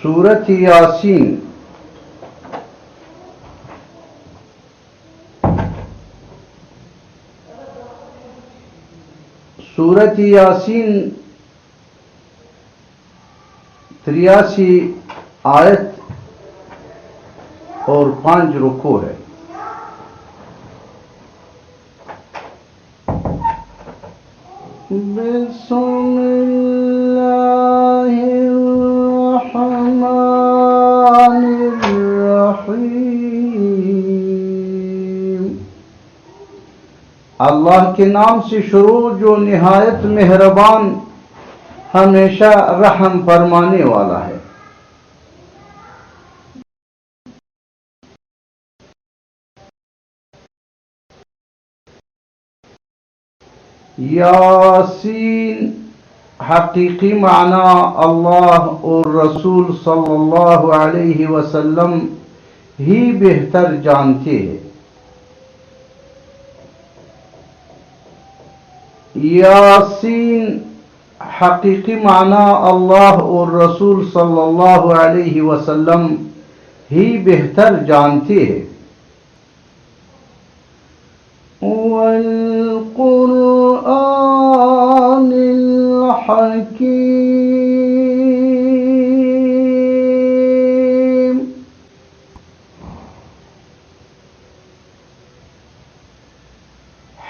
سورت یاسین سورت یاسین 83 آیت اور 5 رکوع ہے۔ بسم اللہ الرحمن الرحیم۔ اللہ کے نام سے شروع جو نہایت مہربان ہمیشہ رحم فرمانے والا ہے۔ یاسین حقیقی معنی اللہ اور رسول صلی اللہ علیہ وسلم ہی بہتر جانتے ہیں۔ یاسین حقیقی معنی اللہ اور رسول صلی اللہ علیہ وسلم ہی بہتر جانتے ہیں۔ والقرآن الحکیم۔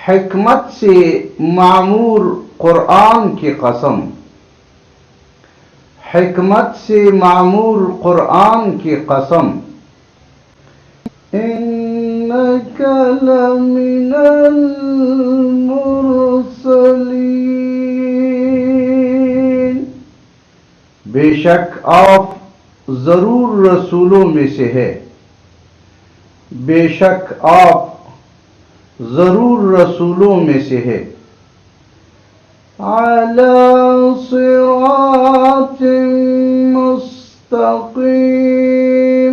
حکمت سے معمور قرآن کی قسم، حکمت سے معمور قرآن کی قسم۔ انک لمن المرسلین۔ بے شک آپ ضرور رسولوں میں سے ہے، بے شک آپ ضرور رسولوں میں سے ہے۔ علی صراط مستقیم۔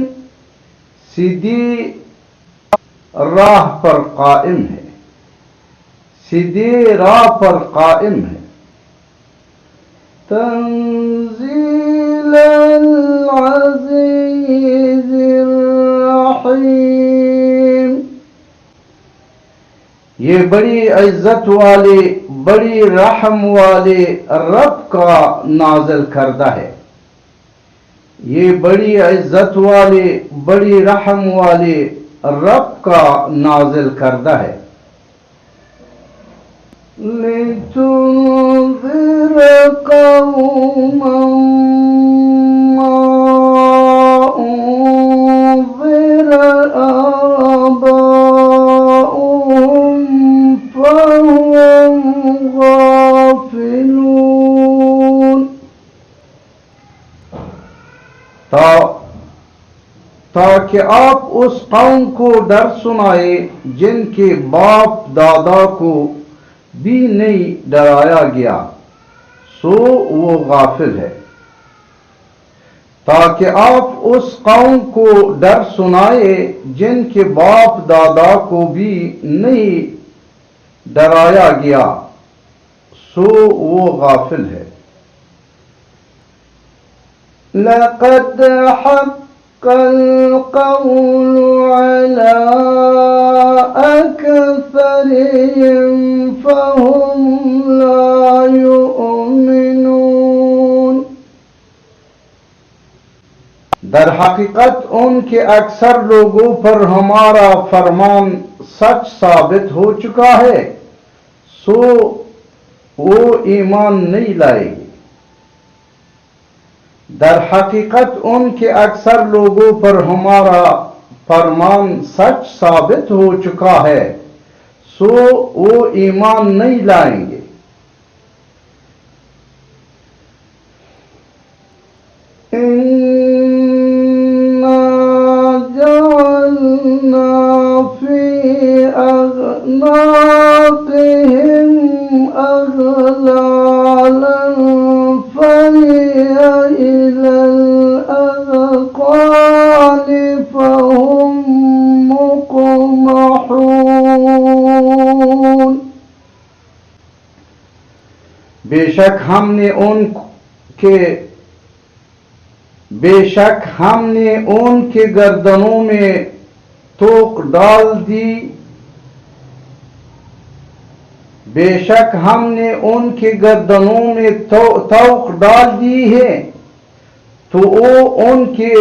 سیدھی راہ پر قائم ہے، سیدھی راہ پر قائم ہے۔ تنزیل العزیز الرحیم۔ یہ بڑی عزت والے بڑی رحم والے رب کا نازل کردہ ہے، یہ بڑی عزت والے بڑی رحم والے رب کا نازل کردہ ہے۔ لِتُنذِرَ قَوْمًا مَّا أُنذِرَ آبَاؤُهُمْ فَهُمْ غَافِلُونَ۔ تاکہ آپ اس قوم کو ڈر سنائے جن کے باپ دادا کو بھی نہیں ڈرایا گیا، سو وہ غافل ہے۔ تاکہ آپ اس قوم کو ڈر سنائے جن کے باپ دادا کو بھی نہیں ڈرایا گیا، سو وہ غافل ہے۔ لَقَدْ حَقَّ الْقَوْلُ عَلَىٰ أَكْثَرِهِمْ فَهُمْ لَا يُؤْمِنُونَ۔ در حقیقت ان کے اکثر لوگوں پر ہمارا فرمان سچ ثابت ہو چکا ہے، سو وہ ایمان نہیں لائے گے۔ در حقیقت ان کے اکثر لوگوں پر ہمارا فرمان سچ ثابت ہو چکا ہے، سو وہ ایمان نہیں لائیں گے۔ اِنَّا جَعَلْنَا فِي أَعْنَاقِهِمْ أَغْلَالًا فَهِيَ إِلَى الْأَذْقَانِ فَهُمْ مُقْمَحُونَ۔ بے شک ہم نے ان کے بے شک ہم نے ان کے گردنوں میں توق ڈال دی، بے شک ہم نے ان کے گردنوں میں توق ڈال دی ہے تو وہ ان کے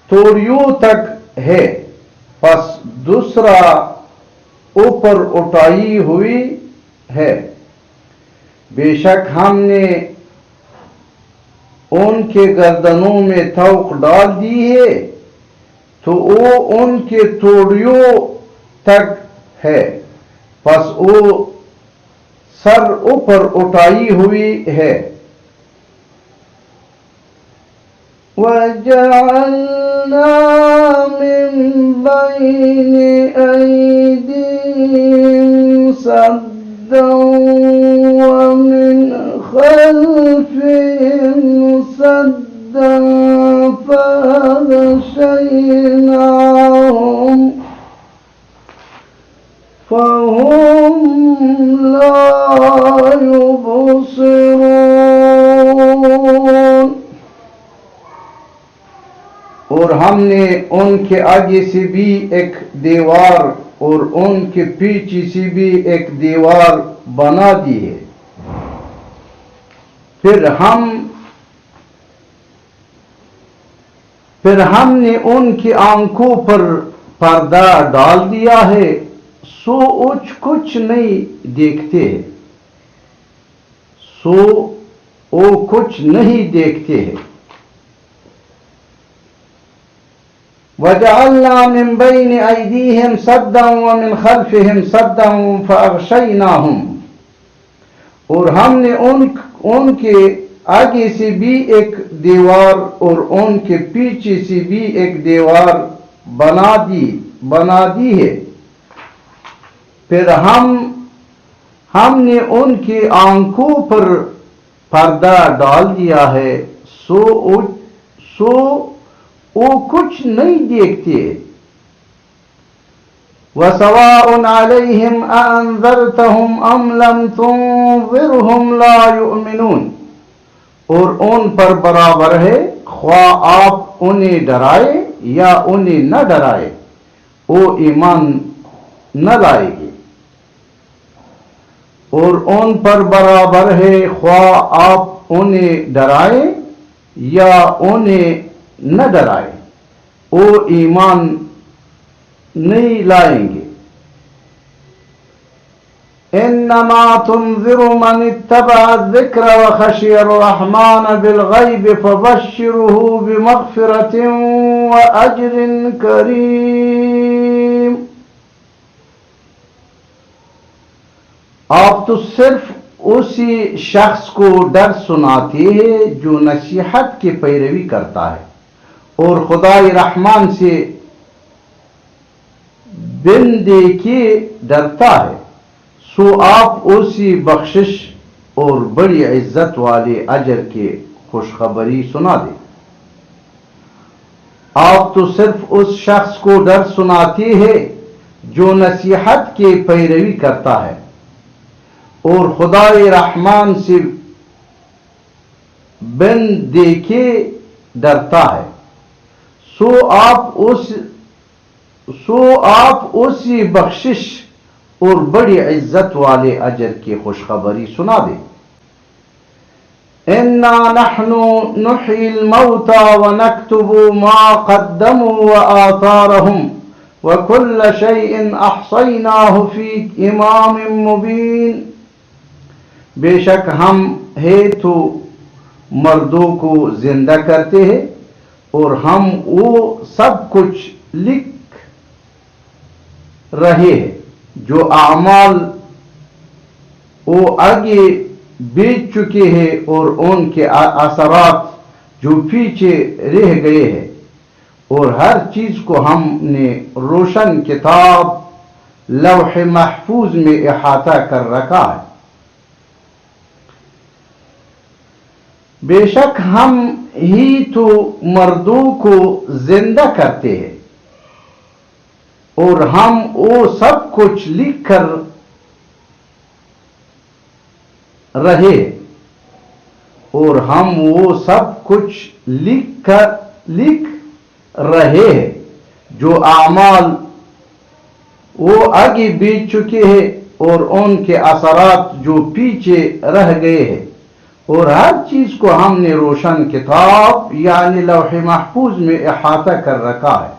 توڑیوں تک ہے، پس دوسرا اوپر اٹھائی ہوئی ہے۔ بے شک ہم نے ان کے گردنوں میں توق ڈال دی ہے تو وہ ان کے توڑیوں تک ہے، پس وہ سر اوپر اٹھائی ہوئی ہے۔ وَجَعَلْنَا مِن بَيْنِ أَيْدِيهِمْ سَدًّا وَمِنْ خَلْفِهِمْ سَدًّا فَأَغْشَيْنَاهُمْ فَهُمْ لَا يُبْصِرُونَ۔ اور ہم نے ان کے آگے سے بھی ایک دیوار اور ان کے پیچھے سے بھی ایک دیوار بنا دی ہے، پھر ہم نے ان کی آنکھوں پر پردہ ڈال دیا ہے، سو کچھ نہیں دیکھتے، وہ کچھ نہیں دیکھتے ہیں۔ وَجَعَلْنَا مِن بَيْنِ أَيْدِيهِمْ سَدًّا وَمِنْ خَلْفِهِمْ سَدًّا فَأَغْشَيْنَاهُمْ، اور ہم نے ان کے آگے سے بھی ایک دیوار اور ان کے پیچھے سے بھی ایک دیوار بنا دی ہے، پھر ہم نے ان کی آنکھوں پر پردہ ڈال دیا ہے، سو وہ کچھ نہیں دیکھتے۔ وَسَوَاءٌ عَلَيْهِمْ أَأَنذَرْتَهُمْ أَمْ لَمْ تُنذِرْهُمْ لَا يُؤْمِنُونَ، اور ان پر برابر ہے خواہ آپ انہیں ڈرائے یا انہیں نہ ڈرائے، وہ ایمان نہ لائے گے۔ اور ان پر برابر ہے خواہ آپ انہیں ڈرائے یا انہیں نہ ڈرائے، وہ ایمان نہیں لائیں گے۔ انما تنذر من اتبع الذکر وخشی الرحمن بالغیب فبشره بمغفرة واجر کریم۔ آپ تو صرف اسی شخص کو ڈر سناتے ہیں جو نصیحت کی پیروی کرتا ہے اور خدائے رحمان سے بن دیکھے ڈرتا ہے، سو آپ اسی بخشش اور بڑی عزت والے اجر کی خوشخبری سنا دیں۔ آپ تو صرف اس شخص کو ڈر سناتے ہیں جو نصیحت کی پیروی کرتا ہے اور خدائے رحمان سے بن دیکھے ڈرتا ہے، سو آپ اسی بخشش اور بڑی عزت والے اجر کی خوشخبری سنا دیں۔ اِنَّا نَحْنُ نُحْيِي الْمَوْتَى وَنَكْتُبُ مَا قَدَّمُوا وَآثَارَهُمْ وَكُلَّ شَيْءٍ أَحْصَيْنَاهُ فِي إِمَامٍ مُبِينٍ۔ بے شک ہم ہے تو مردوں کو زندہ کرتے ہیں اور ہم وہ سب کچھ لکھ رہے ہیں جو اعمال وہ آگے بیچ چکے ہیں اور ان کے اثرات جو پیچھے رہ گئے ہیں، اور ہر چیز کو ہم نے روشن کتاب لوح محفوظ میں احاطہ کر رکھا ہے۔ بے شک ہم ہی تو مردوں کو زندہ کرتے ہیں اور ہم وہ سب کچھ لکھ کر رہے اور ہم وہ سب کچھ لکھ رہے ہیں جو اعمال وہ آگے بیت چکے ہیں اور ان کے اثرات جو پیچھے رہ گئے ہیں، اور ہر چیز کو ہم نے روشن کتاب یعنی لوح محفوظ میں احاطہ کر رکھا ہے۔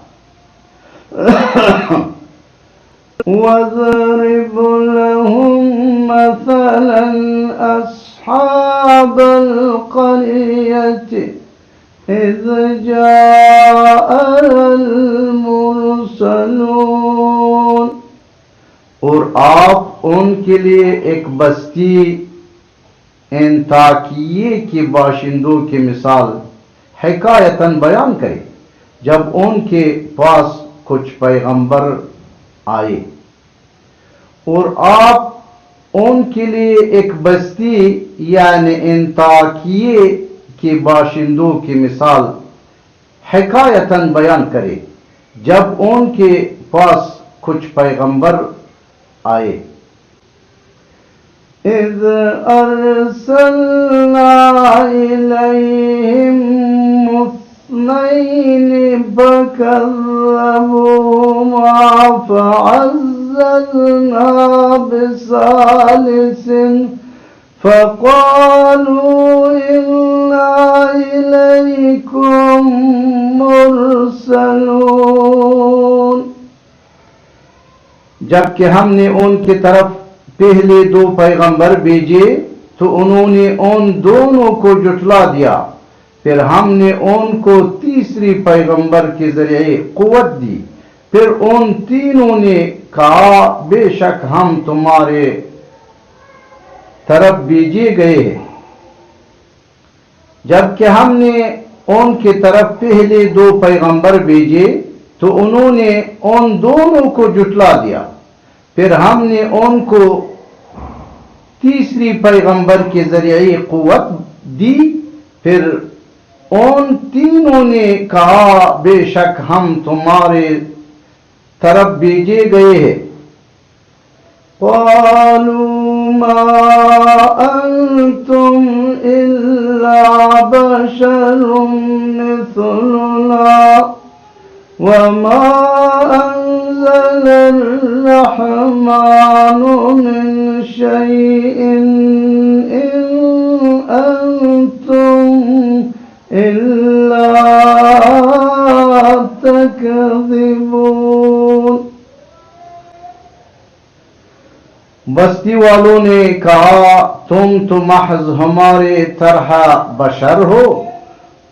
وَاضْرِبْ لَهُم مَّثَلًا أَصْحَابَ الْقَرْيَةِ إِذْ جَاءَهَا الْمُرْسَلُونَ، اور آپ ان کے لیے ایک بستی انطاکیہ کے باشندوں کی مثال حکایتاً بیان کرے جب ان کے پاس کچھ پیغمبر آئے، اور آپ ان کے لیے ایک بستی یعنی انطاکیہ کے باشندوں کی مثال حکایتاً بیان کرے جب ان کے پاس کچھ پیغمبر آئے۔ اِذْ أَرْسَلْنَا إِلَيْهِمْ اثْنَيْنِ فَكَذَّبُوهُمَا فَعَزَّزْنَا بِثَالِثٍ فَقَالُوا إِنَّا إِلَيْكُمْ مُرْسَلُونَ، جبکہ ہم نے ان کی طرف پہلے 2 پیغمبر بھیجے تو انہوں نے ان دونوں کو جھٹلا دیا، پھر ہم نے ان کو تیسری پیغمبر کے ذریعے قوت دی، پھر ان تینوں نے کہا بے شک ہم تمہارے طرف بھیجے گئے ہیں۔ جبکہ ہم نے ان کی طرف پہلے 2 پیغمبر بھیجے تو انہوں نے ان دونوں کو جھٹلا دیا، پھر ہم نے ان کو تیسری پیغمبر کے ذریعے قوت دی، پھر ان تینوں نے کہا بے شک ہم تمہارے طرف بھیجے گئے ہیں۔ قالوا ما انتم الا بشر مثلنا وما انزل الرحمن من شيء ان انتم الا تكذبون۔ بستی والوں نے کہا تم تو محض ہمارے طرح بشر ہو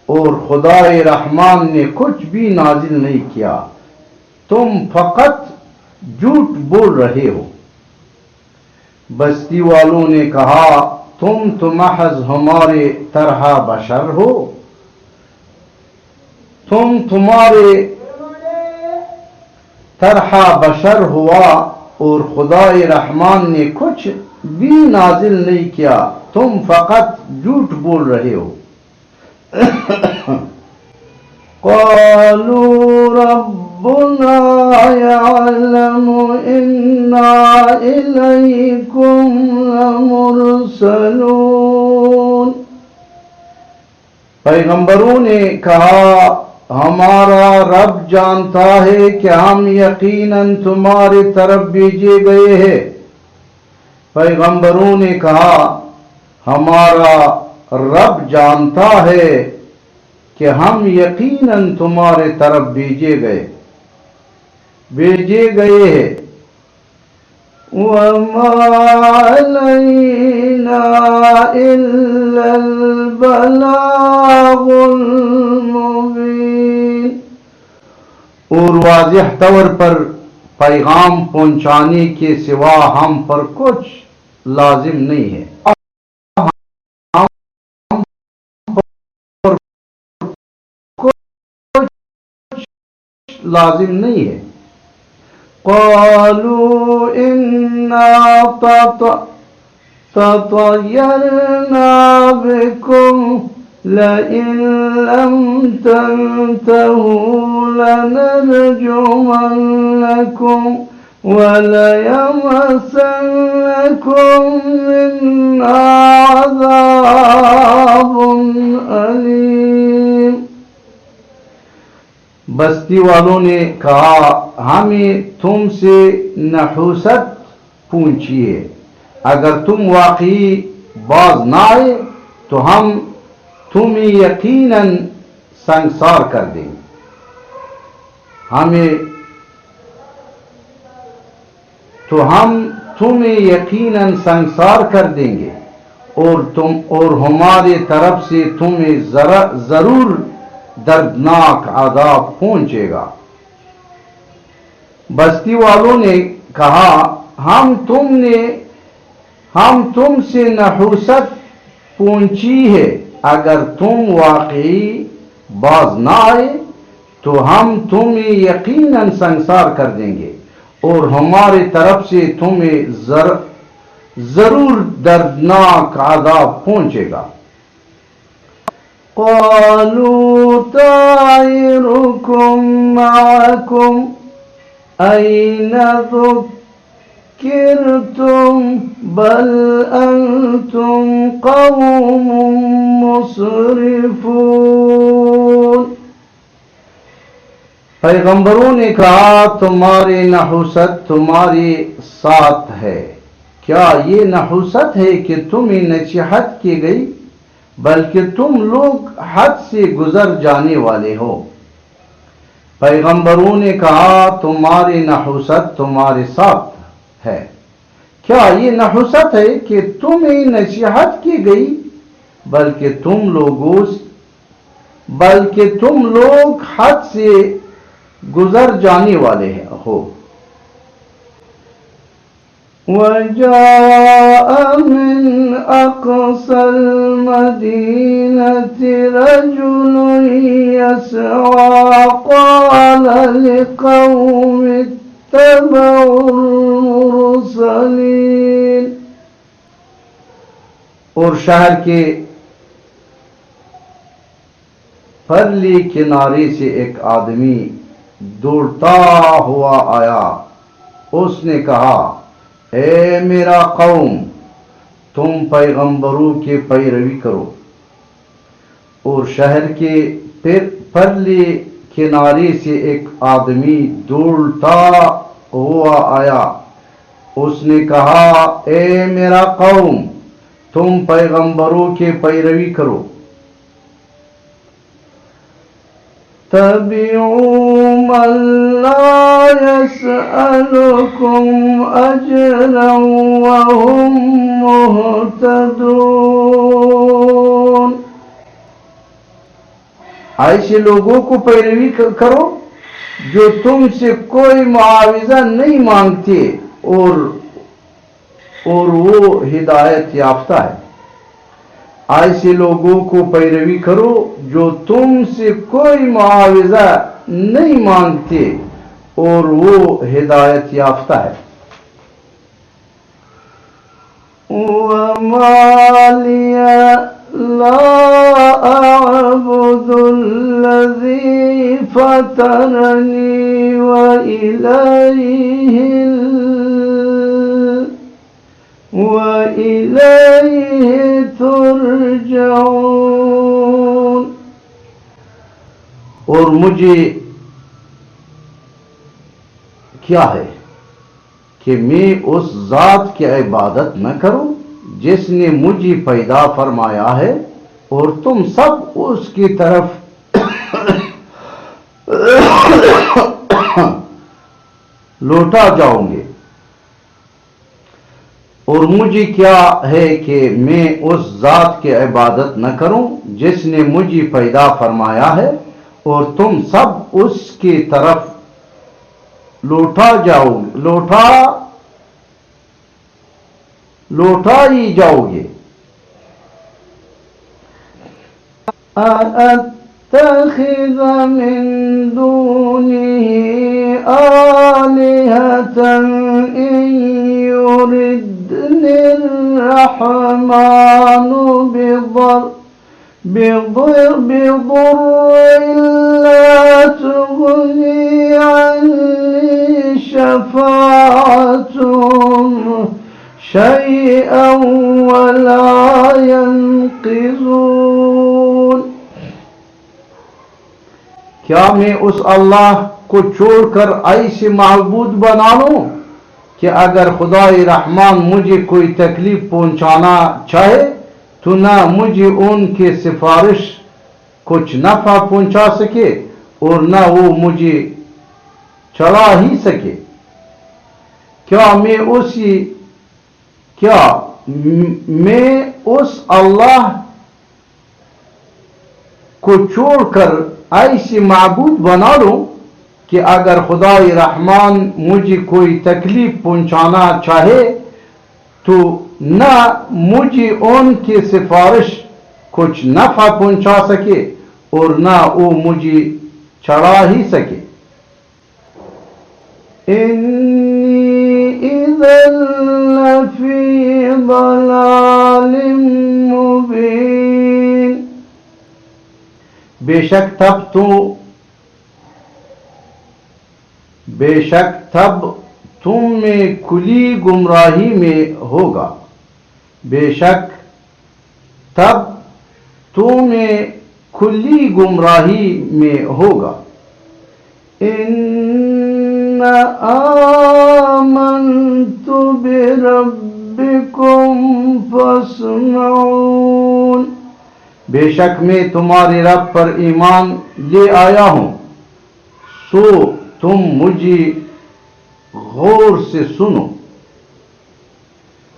اور خدائے رحمان نے کچھ بھی نازل نہیں کیا، تم فقط جھوٹ بول رہے ہو۔ بستی والوں نے کہا تم تو محض ہمارے طرح بشر ہو، تم تمہارے طرح بشر ہوا اور خدائے رحمان نے کچھ بھی نازل نہیں کیا، تم فقط جھوٹ بول رہے ہو۔ قالوا ربنا يعلم إنا إليكم لمرسلون، پیغمبروں نے کہا ہمارا رب جانتا ہے کہ ہم یقیناً تمہاری طرف بھیجے گئے ہیں۔ پیغمبروں نے کہا ہمارا رب جانتا ہے کہ ہم یقیناً تمہارے طرف بھیجے گئے ہیں۔ وَمَا عَلَيْنَا إِلَّا الْبَلَاغُ الْمُبِينُ، اور واضح طور پر پیغام پہنچانے کے سوا ہم پر کچھ لازم نہیں ہے۔ لازم نہیں ہے۔ قالوا إنا تطيرنا بكم لئن لم تنتهوا لنرجمنكم وَلَيَمَسَّنَّكُم مِّنْهَا عَذَابٌ أَلِيمٌ۔ بستی والوں نے کہا ہمیں تم سے نحوست پوچھی ہے، اگر تم واقعی باز نہ آئے تو ہم تمہیں یقیناً سنگسار کر دیں گے۔ ہم تمہیں یقیناً سنگسار کر دیں گے اور ہماری طرف سے تمہیں ضرور دردناک عذاب پہنچے گا۔ بستی والوں نے کہا ہم تم سے نحوست پوچھی ہے، اگر تم واقعی باز نہ آئے تو ہم تمہیں یقیناً سنگسار کر دیں گے اور ہماری طرف سے تمہیں ضرور دردناک عذاب پہنچے گا۔ قالوا طائركم معكم أين ذكرتم بل أنتم قوم مسرفون۔ پیغمبروں نے کہا تمہاری نحوست تمہارے ساتھ ہے، کیا یہ نحوست ہے کہ تمہیں نصیحت کی گئی، بلکہ تم لوگ حد سے گزر جانے والے ہو۔ پیغمبروں نے کہا تمہاری نحوست تمہارے ساتھ ہے، کیا یہ نحوست ہے کہ تمہیں نصیحت کی گئی، بلکہ تم لوگ حد سے گزر جانے والے ہو۔ وَجَاءَ مِنْ أَقْصَى الْمَدِينَةِ رَجُلٌ يَسْعَىٰ قَالَ لِقَوْمِ اتَّبَعُوا الْمُرْسَلِينَ۔ اور شہر کے پرلی کنارے سے ایک آدمی دوڑتا ہوا آیا، اس نے کہا اے میرا قوم، تم پیغمبروں کی پیروی کرو۔ اور شہر کے پرلی کنارے سے ایک آدمی دوڑتا ہوا آیا، اس نے کہا اے میرا قوم، تم پیغمبروں کی پیروی کرو۔ اتبعوا من لا يسألكم أجرا وهم مهتدون۔ ایسے لوگوں کو پیروی کرو جو تم سے کوئی معاوضہ نہیں مانگتے اور وہ ہدایت یافتہ ہے۔ ایسے لوگوں کو پیروی کرو جو تم سے کوئی معاوضہ نہیں مانگتے اور وہ ہدایت یافتہ ہے۔ وَمَا لِيَ لَا أَعْبُدُ الَّذِي فَطَرَنِي وَإِلَيْهِ تُرْجَعُونَ۔ اور مجھے کیا ہے کہ میں اس ذات کی عبادت نہ کروں جس نے مجھے پیدا فرمایا ہے، اور تم سب اس کی طرف لوٹا جاؤ گے۔ اور مجھے کیا ہے کہ میں اس ذات کی عبادت نہ کروں جس نے مجھے پیدا فرمایا ہے، اور تم سب اس کی طرف لوٹا ہی جاؤ گے۔ أَأَتَّخِذَ مِن دُونِهِ آلِهَةً إِن يُرِدْنِ الرَّحْمَٰنُ بِضُرٍّ لَّا تُغْنِ عَنِّي شَفَاعَتُهُمْ شيئا ولا ينقذون. کیا میں اس اللہ کو چھوڑ کر ایسے معبود بنا لوں کہ اگر خدائے رحمان مجھے کوئی تکلیف پہنچانا چاہے تو نہ مجھے ان کی سفارش کچھ نفع پہنچا سکے اور نہ وہ مجھے چڑھا ہی سکے. کیا میں اس اللہ کو چھوڑ کر ایسی معبود بنا لوں کہ اگر خدائے رحمان مجھے کوئی تکلیف پہنچانا چاہے تو نہ مجھے ان کی سفارش کچھ نفع پہنچا سکے اور نہ وہ مجھے چڑھا ہی سکے. انی اذا لفی ضلال مبین. بے شک تب تم میں کھلی گمراہی میں ہوگا. بے شک تب تم میں کھلی گمراہی میں ہوگا. ان آمنت بربکم فاسمعون. بے شک میں تمہارے رب پر ایمان لے آیا ہوں سو تم مجھے غور سے سنو.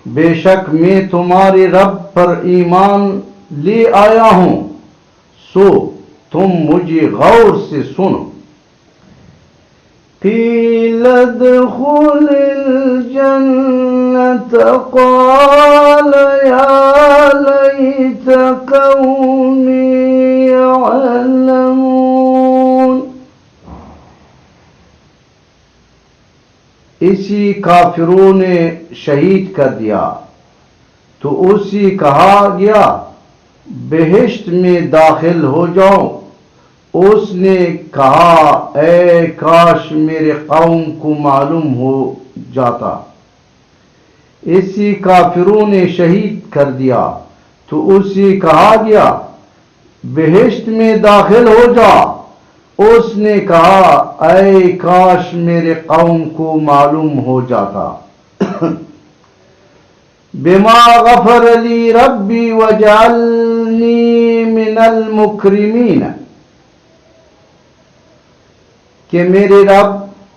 بے شک میں تمہارے رب پر ایمان لے آیا ہوں سو تم مجھے غور سے سنو. قیل ادخل الجنة قال یا لیت قومی یعلمون. اسی کافروں نے شہید کر دیا تو اسی کہا گیا بہشت میں داخل ہو جاؤ. اس نے کہا اے کاش میرے قوم کو معلوم ہو جاتا. اسی کافروں نے شہید کر دیا تو اسی کہا گیا بہشت میں داخل ہو جا. اس نے کہا اے کاش میرے قوم کو معلوم ہو جاتا. بما غفر لی ربی وجعلنی من المکرمین. کہ میرے رب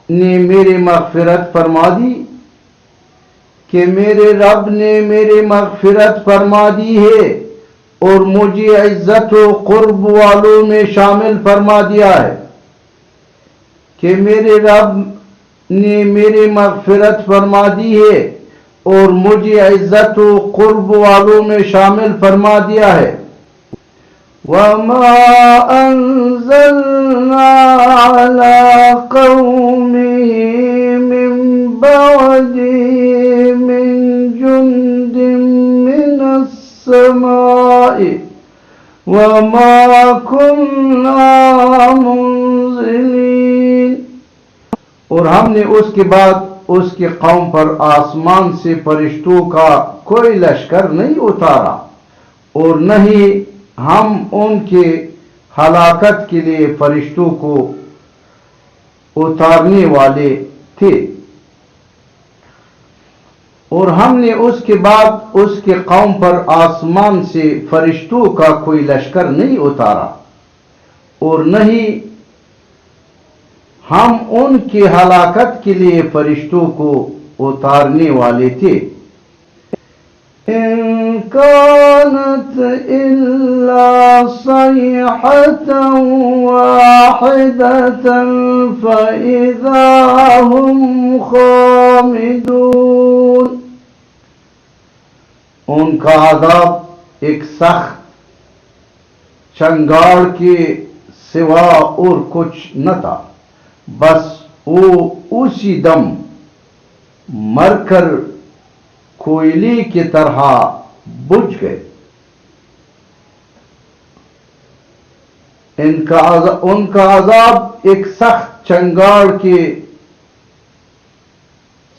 نے میری مغفرت فرما دی فرما دی ہے اور مجھے عزت و قرب والوں میں شامل فرما دیا ہے. کہ میرے رب نے میری مغفرت فرما دی ہے اور مجھے عزت و قرب والوں میں شامل فرما دیا ہے. وَمَا أَنزَلْنَا عَلَىٰ قَوْمِهِ مِن بَعْدِهِ مِن جُندٍ مِّنَ السَّمَاءِ وَمَا كُنَّا مُنزِلِينَ. اور ہم نے اس کے بعد اس کی قوم پر آسمان سے فرشتوں کا کوئی لشکر نہیں اتارا اور نہ ہی ہم ان کے ہلاکت کے لیے فرشتوں کو اتارنے والے تھے. اور ہم نے اس کے بعد اس کے قوم پر آسمان سے فرشتوں کا کوئی لشکر نہیں اتارا اور نہ ہی ہم ان کی ہلاکت کے لیے فرشتوں کو اتارنے والے تھے. إن كانت إلا صيحة واحدة فإذا هم خامدون. ان کا عذاب ایک سخت چنگاڑ کے سوا اور کچھ نہ تھا، بس وہ اسی دم مر کر کوئلے کی طرح بجھ گئے. ان کا عذاب ایک سخت چنگاڑ کے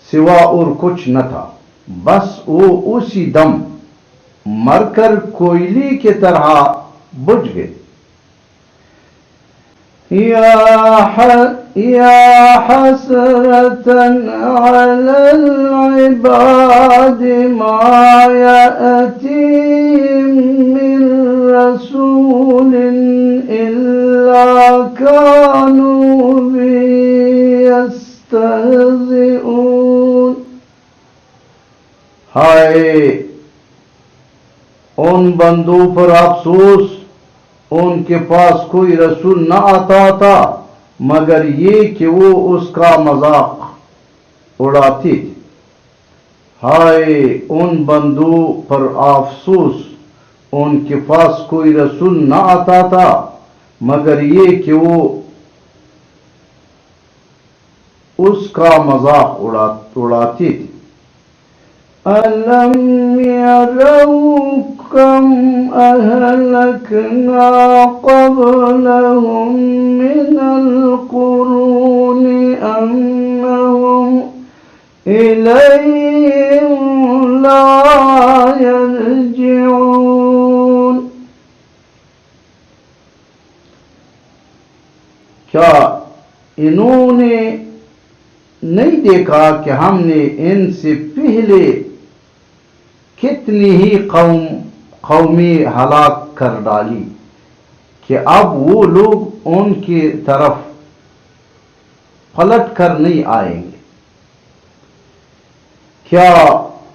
سوا اور کچھ نہ تھا، بس وہ اسی دم مر کر کوئلی کی طرح بجھ گئے۔ یا حسرتاً علی العباد ما یأتیہم من رسول الا کانوا بہ یستہزئون۔ ہائے ان بندوں پر افسوس، ان کے پاس کوئی رسول نہ آتا تھا مگر یہ کہ وہ اس کا مذاق اڑاتے تھے۔ ہائے ان بندوں پر افسوس، ان کے پاس کوئی رسول نہ آتا تھا مگر یہ کہ وہ اس کا مذاق اڑاتے تھے۔ أَلَمْ يَرَوْا كَمْ أَهْلَكْنَا قَبْلَهُمْ مِنَ الْقُرُونِ أَنَّهُمْ إِلَيْهِمْ لَا يَرْجِعُونَ۔ کیا انہوں نے نہیں دیکھا کہ ہم نے ان سے پہلے کتنی ہی قومیں ہلاک کر ڈالی کہ اب وہ لوگ ان کی طرف پلٹ کر نہیں آئیں گے؟ کیا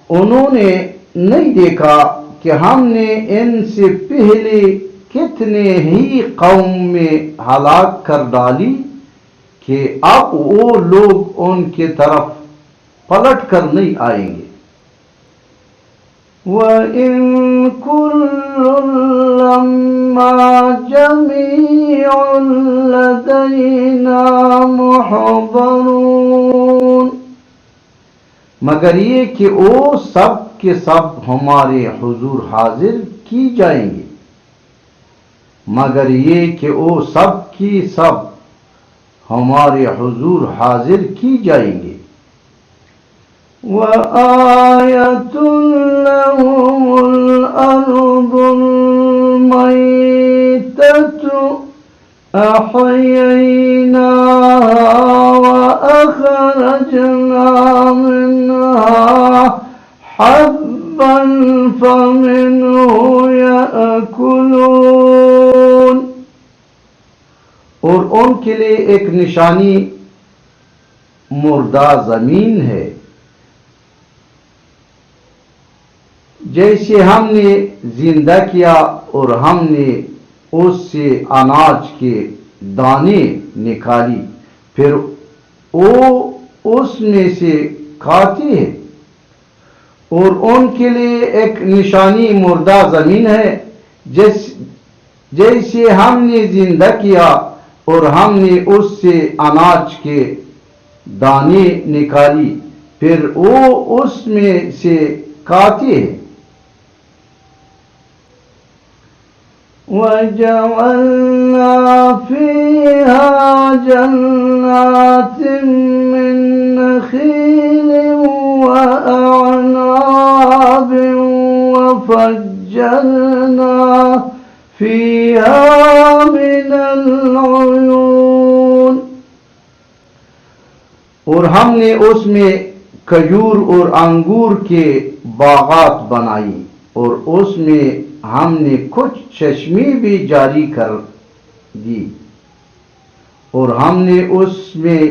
انہوں نے نہیں دیکھا کہ ہم نے ان سے پہلے کتنے ہی قومیں ہلاک کر ڈالی کہ اب وہ لوگ ان کی طرف پلٹ کر نہیں آئیں گے؟ وَإِن كُلٌّ لَّمَّا جَمِيعٌ لَّدَيْنَا مُحْضَرُونَ۔ مگر یہ کہ وہ سب کے سب ہمارے حضور حاضر کی جائیں گے، مگر یہ کہ وہ سب کی سب ہمارے حضور حاضر کی جائیں گے۔ وَآیَةٌ لَّهُمُ الْأَرْضُ الْمَيْتَةُ أَحْيَيْنَاهَا وَأَخْرَجْنَا مِنْهَا حَبًّا فَمِنْهُ يَأْكُلُونَ۔ اور ان کے لیے ایک نشانی مردہ زمین ہے، جیسے ہم نے زندہ کیا اور ہم نے اس سے اناج کے دانے نکالی، پھر وہ اس میں سے کھاتے ہیں۔ اور ان کے لیے ایک نشانی مردہ زمین ہے، جیسے ہم نے زندہ کیا اور ہم نے اس سے اناج کے دانے نکالی، پھر وہ اس میں سے کھاتے ہیں۔ وَجَعَلْنَا فِيهَا جَنَّاتٍ مِّن نَّخِيلٍ وَأَعْنَابٍ وَفَجَّرْنَا فِيهَا مِنَ الْعُيُونِ۔ اور ہم نے اس میں کھجور اور انگور کے باغات بنائی، اور اس میں ہم نے کچھ چشمے بھی جاری کر دی، اور ہم نے اس میں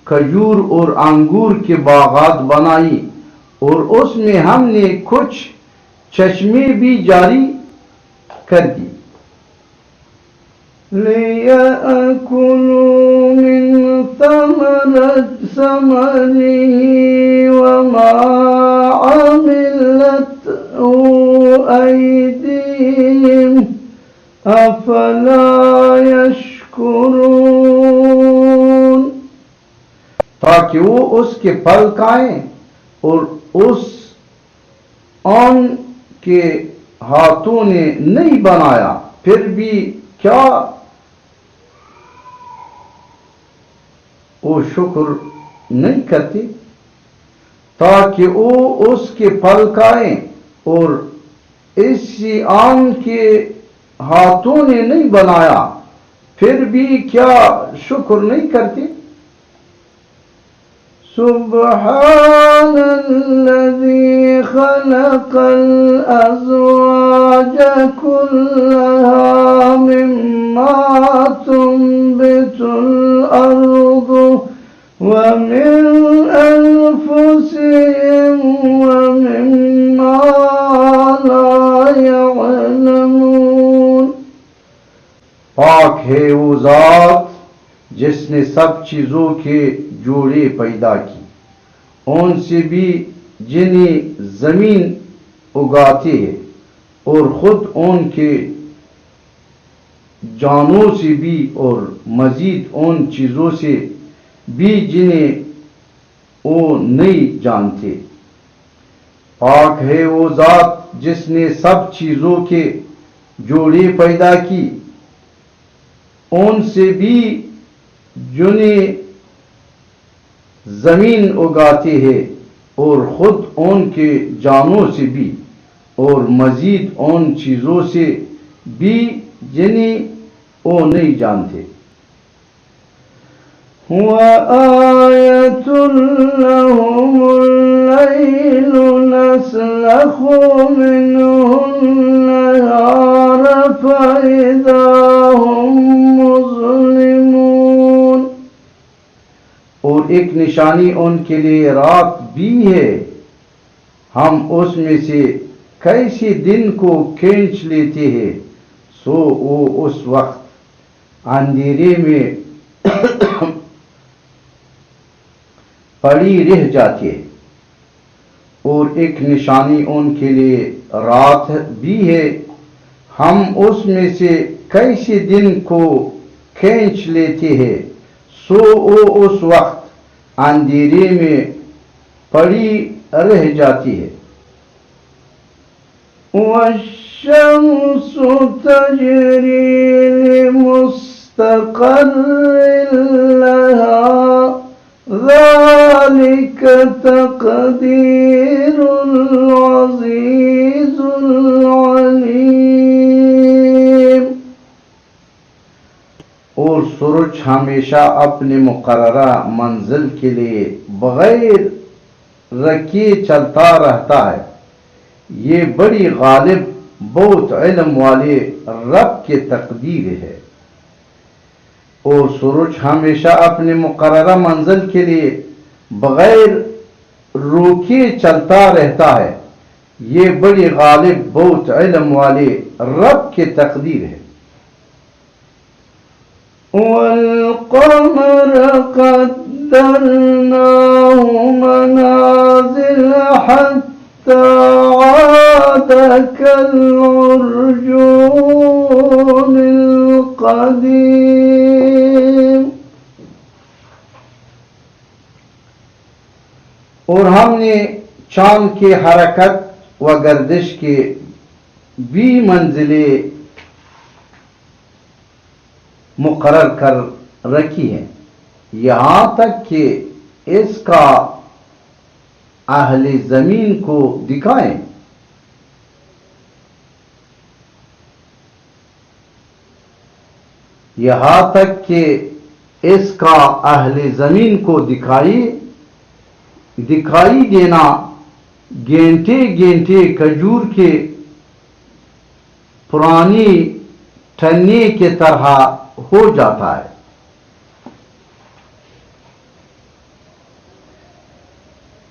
کھجور اور انگور کے باغات بنائی، اور اس میں ہم نے کچھ چشمے بھی جاری کر دی۔ لِيَأْكُلُوا مِنْ ثَمَرِهِ وَمَا عَمِلَتْهُ أَيْدِيهِمْ أَفَلَا يَشْكُرُونَ۔ تاکہ وہ اس کے پھل کھائیں، اور اس ان کے ہاتھوں نے نہیں بنایا، پھر بھی کیا وہ شکر نہیں کرتے؟ تاکہ وہ اس کے پھل کھائیں، اور اسی آم کے ہاتھوں نے نہیں بنایا، پھر بھی کیا شکر نہیں کرتے؟ سبحان الذي خلق الأزواج كلها مما تنبت الأرض ومن أنفسهم ومما لا يعلمون۔ پاک ہے وہ ذات جس نے سب چیزوں کے جوڑے پیدا کی، ان سے بھی جنہیں زمین اگاتے ہیں، اور خود ان کے جانوں سے بھی، اور مزید ان چیزوں سے بھی جنہیں وہ نہیں جانتے۔ پاک ہے وہ ذات جس نے سب چیزوں کے جوڑے پیدا کی، ان سے بھی جنہیں زمین اگاتے ہیں، اور خود ان کے جانوں سے بھی، اور مزید ان چیزوں سے بھی جنہیں وہ نہیں جانتے۔ وَآيَةٌ لَهُمُ اللَّيْلُ نَسْلَخُ مِنْهُ النَّهَارَ فَإِذَا هُمْ مُظْلِمُونَ۔ اور ایک نشانی ان کے لیے رات بھی ہے، ہم اس میں سے کیسے دن کو کھینچ لیتے ہیں، سو وہ اس وقت اندھیرے میں پڑی رہ جاتی ہے۔ اور ایک نشانی ان کے لیے رات بھی ہے، ہم اس میں سے کیسے دن کو کھینچ لیتے ہیں، سو وہ اس وقت اندھیرے میں پڑی رہ جاتی ہے۔ وَالشَّمْسُ تَجْرِي لِمُسْتَقَرٍّ لَهَا ذَلِكَ تَقْدِيرُ الْعَزِيزِ الْعَلِيمِ۔ اور سورج ہمیشہ اپنے مقررہ منزل کے لیے بغیر رکے چلتا رہتا ہے، یہ بڑی غالب بہت علم والے رب کی تقدیر ہے۔ اور سورج ہمیشہ اپنے مقررہ منزل کے لیے بغیر روکے چلتا رہتا ہے، یہ بڑی غالب بہت علم والے رب کی تقدیر ہے۔ وَالْقَمَرَ قَدَّرْنَاهُ مَنَازِلَ حَتَّى عَادَ كَالْعُرْجُونِ الْقَدِيمِ۔ اور ہم نے چاند کی حرکت و گردش کے بھی منزلیں مقرر کر رکھی ہیں، یہاں تک کہ اس کا اہل زمین کو دکھائیں۔ یہاں تک کہ اس کا اہل زمین کو دکھائی دینا گھنٹے گھنٹے کھجور کے پرانی ٹھننے کی طرح ہو جاتا ہے۔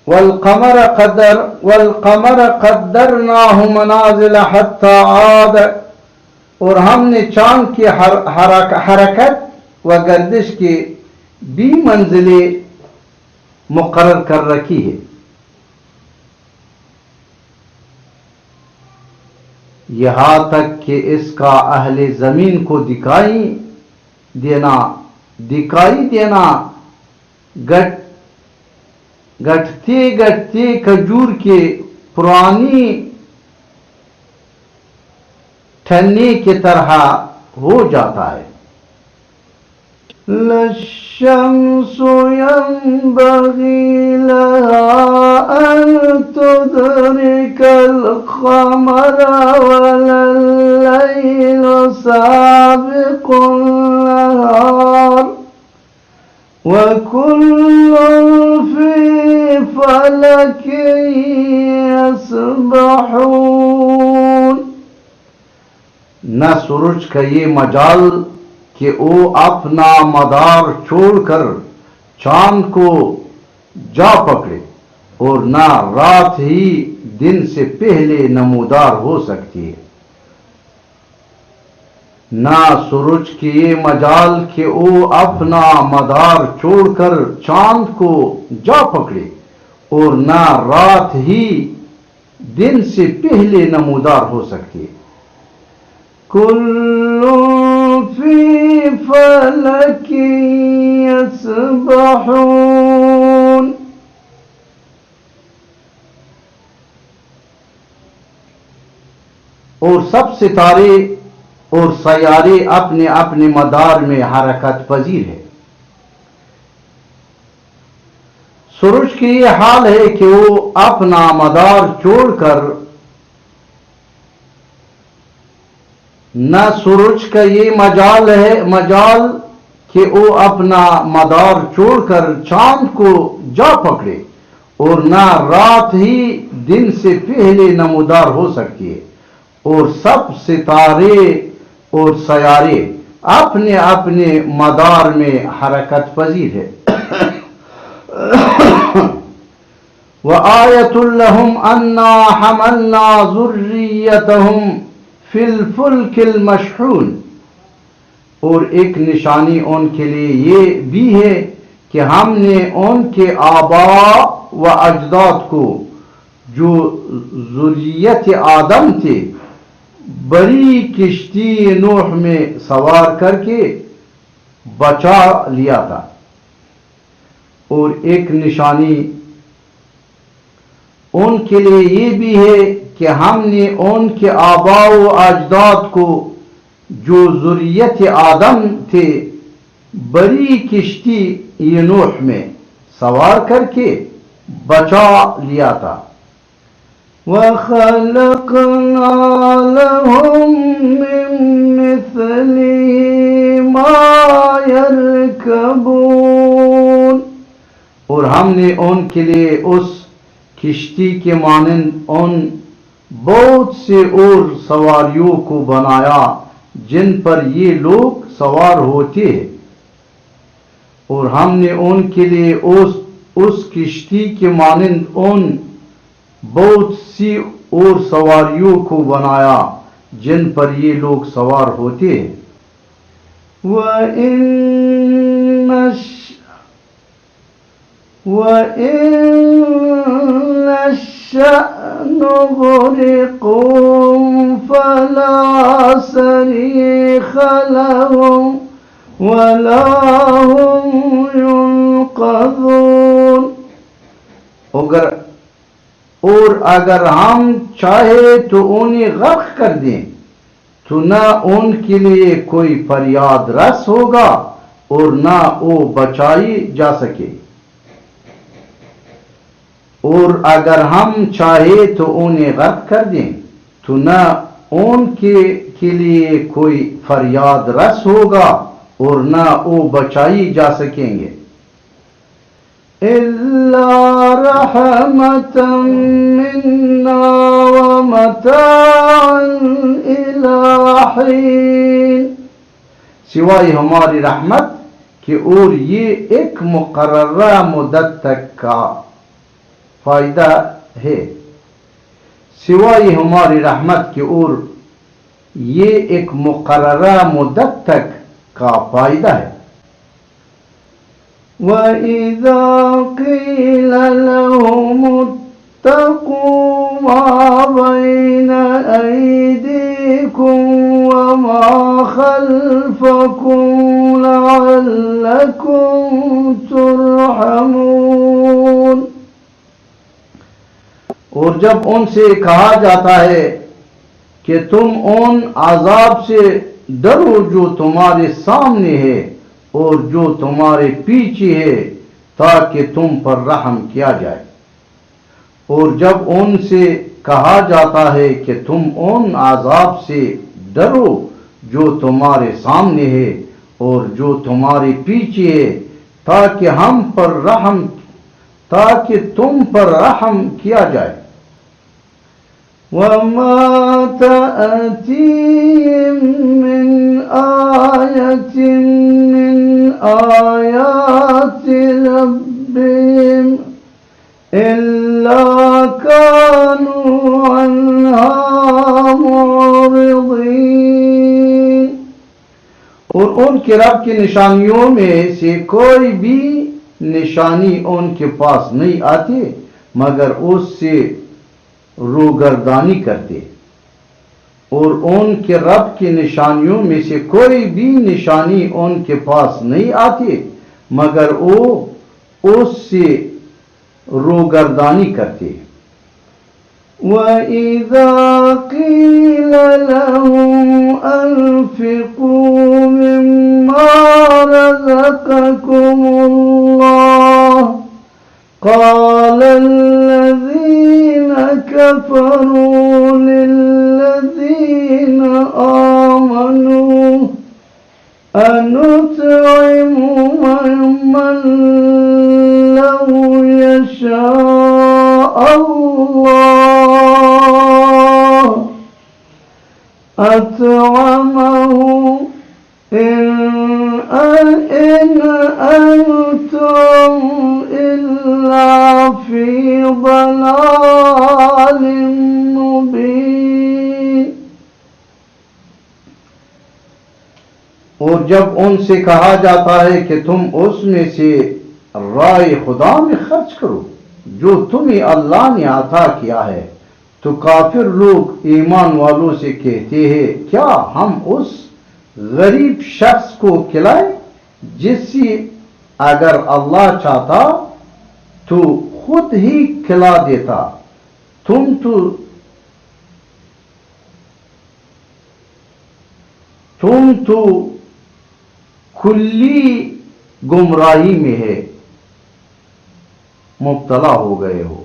والقمر قدرناہ منازل حتی عاد، اور ہم نے چاند کی حرکت و گردش کی بھی منزلیں مقرر کر رکھی ہے، یہاں تک کہ اس کا اہل زمین کو دکھائی دینا گھٹتے گھٹتے کھجور کے پرانی ٹھننے کی طرح ہو جاتا ہے۔ للشمس ينبغي لها أن تدرك القمر ولا الليل سابق النهار وكل في فلك يسبحون. نہ سورج کا یہ مجال کہ وہ اپنا مدار چھوڑ کر چاند کو جا پکڑے، اور نہ رات ہی دن سے پہلے نمودار ہو سکتی ہے. نہ سورج کی یہ مجال کہ وہ اپنا مدار چھوڑ کر چاند کو جا پکڑے، اور نہ رات ہی دن سے پہلے نمودار ہو سکتی ہے. کل فی فلک یسبحون. اور سب ستارے اور سیارے اپنے اپنے مدار میں حرکت پذیر ہے. سورج کی یہ حال ہے کہ وہ اپنا مدار چھوڑ کر، نہ سورج کا یہ مجال کہ وہ اپنا مدار چھوڑ کر چاند کو جا پکڑے، اور نہ رات ہی دن سے پہلے نمودار ہو سکتی ہے. اور سب ستارے اور سیارے اپنے اپنے مدار میں حرکت پذیر ہے. وَآيَةٌ لَهُمْ أَنَّا حَمَلْنَا ذُرِّيَّتَهُمْ فِي الْفُلْكِ الْمَشْحُونِ. اور ایک نشانی ان کے لیے یہ بھی ہے کہ ہم نے ان کے آباء و اجداد کو جو ذریت آدم تھے بڑی کشتی نوح میں سوار کر کے بچا لیا تھا. اور ایک نشانی ان کے لیے یہ بھی ہے کہ ہم نے ان کے آباء و اجداد کو جو ذریت آدم تھے بڑی کشتی نوح میں سوار کر کے بچا لیا تھا. وَخَلَقْنَا لَهُم مِّن مِّثْلِهِ مَا يَرْكَبُونَ. اور ہم نے ان کے لیے اس کشتی کے مانند ان بہت سے اور سواریوں کو بنایا جن پر یہ لوگ سوار ہوتے ہیں. اور ہم نے ان کے لیے اس کشتی کے مانند ان بہت سی اور سواریوں کو بنایا جن پر یہ لوگ سوار ہوتے ہیں. وَإِن نَّشَأْ نُغْرِقْهُمْ فَلَا صَرِيخَ لَهُمْ وَلَا هُمْ يُنقَذُونَ. اور اگر ہم چاہے تو انہیں غرق کر دیں تو نہ ان کے لیے کوئی فریاد رس ہوگا اور نہ وہ بچائی جا سکے. اور اگر ہم چاہے تو انہیں غرق کر دیں تو نہ ان کے لیے کوئی فریاد رس ہوگا اور نہ وہ بچائی جا سکیں گے. إِلَّا رَحْمَةً مِّنَّا وَمَتَاعًا إِلَىٰ حِينٍ. سوائے ہماری رحمت کہ اور یہ ایک مقررہ مدت تک کا فائدہ ہے. سوائے ہماری رحمت کی اور یہ ایک مقررہ مدت تک کا فائدہ ہے. وَإِذَا قِيلَ لَهُمُ اتَّقُوا مَا بَيْنَ أَيْدِيكُمْ وَمَا خَلْفَكُمْ لَعَلَّكُمْ تُرْحَمُونَ. اور جب ان سے کہا جاتا ہے کہ تم ان عذاب سے ڈرو جو تمہارے سامنے ہے اور جو تمہارے پیچھے ہے تاکہ تم پر رحم کیا جائے۔ اور جب ان سے کہا جاتا ہے کہ تم ان عذاب سے ڈرو جو تمہارے سامنے ہے اور جو تمہارے پیچھے ہے تاکہ تم پر رحم کیا جائے۔ وَمَا تَأْتِيهِم مِّنْ آيَةٍ مِّنْ آيَاتِ رَبِّهِمْ إِلَّا كَانُوا عَنْهَا مُعْرِضِينَ۔ اور ان کے رب کی نشانیوں میں سے کوئی بھی نشانی ان کے پاس نہیں آتی مگر اس سے روگردانی کرتے، اور ان کے رب کی نشانیوں میں سے کوئی بھی نشانی ان کے پاس نہیں آتی مگر وہ اس سے روگردانی کرتے۔ وَإِذَا قِيلَ لَهُمْ أَنفِقُوا مِمَّا رَزَقَكُمُ اللَّهُ قَالَ الَّذِينَ كَفَرُوا لِلَّذِينَ آمَنُوا أَنُطْعِمُ مَن لَّوْ يَشَاءُ اللَّهُ أَطْعَمَهُ إِنْ أَنْتُمْ إِلَّا فِي ضَلَالٍ مُبِينٍ۔ اور جب ان سے کہا جاتا ہے کہ تم اس میں سے رائے خدا میں خرچ کرو جو تمہیں اللہ نے عطا کیا ہے، تو کافر لوگ ایمان والوں سے کہتے ہیں کیا ہم اس غریب شخص کو کھلائیں جس سے اگر اللہ چاہتا تو خود ہی کھلا دیتا، تم تو کھلی گمراہی میں ہے مبتلا ہو گئے ہو۔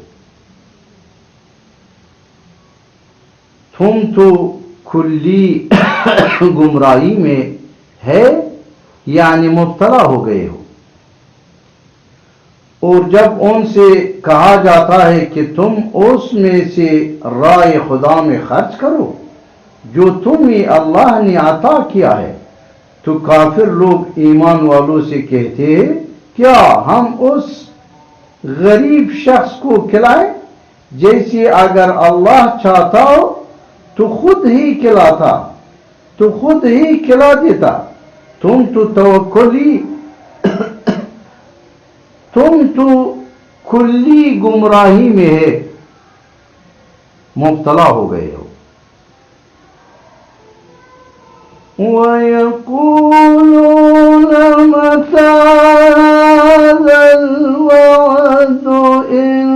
تم تو کھلی گمراہی میں ہے یعنی مبتلا ہو گئے ہو۔ اور جب ان سے کہا جاتا ہے کہ تم اس میں سے رائے خدا میں خرچ کرو جو تمہیں اللہ نے عطا کیا ہے، تو کافر لوگ ایمان والوں سے کہتے ہیں کیا ہم اس غریب شخص کو کھلائیں جیسے اگر اللہ چاہتا ہو تو خود ہی کھلاتا، تو خود ہی کھلا دیتا، تم تو کھلی گمراہی میں ہے مبتلا ہو گئے ہو۔ وَيَقُولُونَ مَتَىٰ هَٰذَا الْوَعْدُ إِن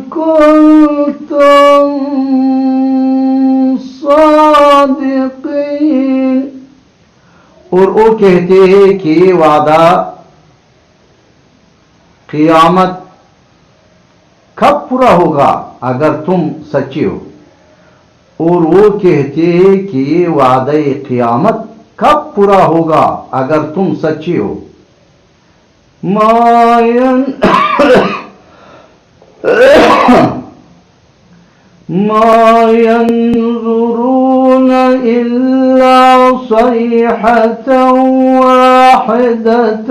كُنتُمْ صَادِقِينَ۔ اور وہ کہتے ہیں کہ یہ وعدہ قیامت کب پورا ہوگا اگر تم سچے ہو، اور وہ کہتے ہیں کہ یہ وعدہ قیامت کب پورا ہوگا اگر تم سچے ہو۔ ما ينظرون إلا صيحة واحدة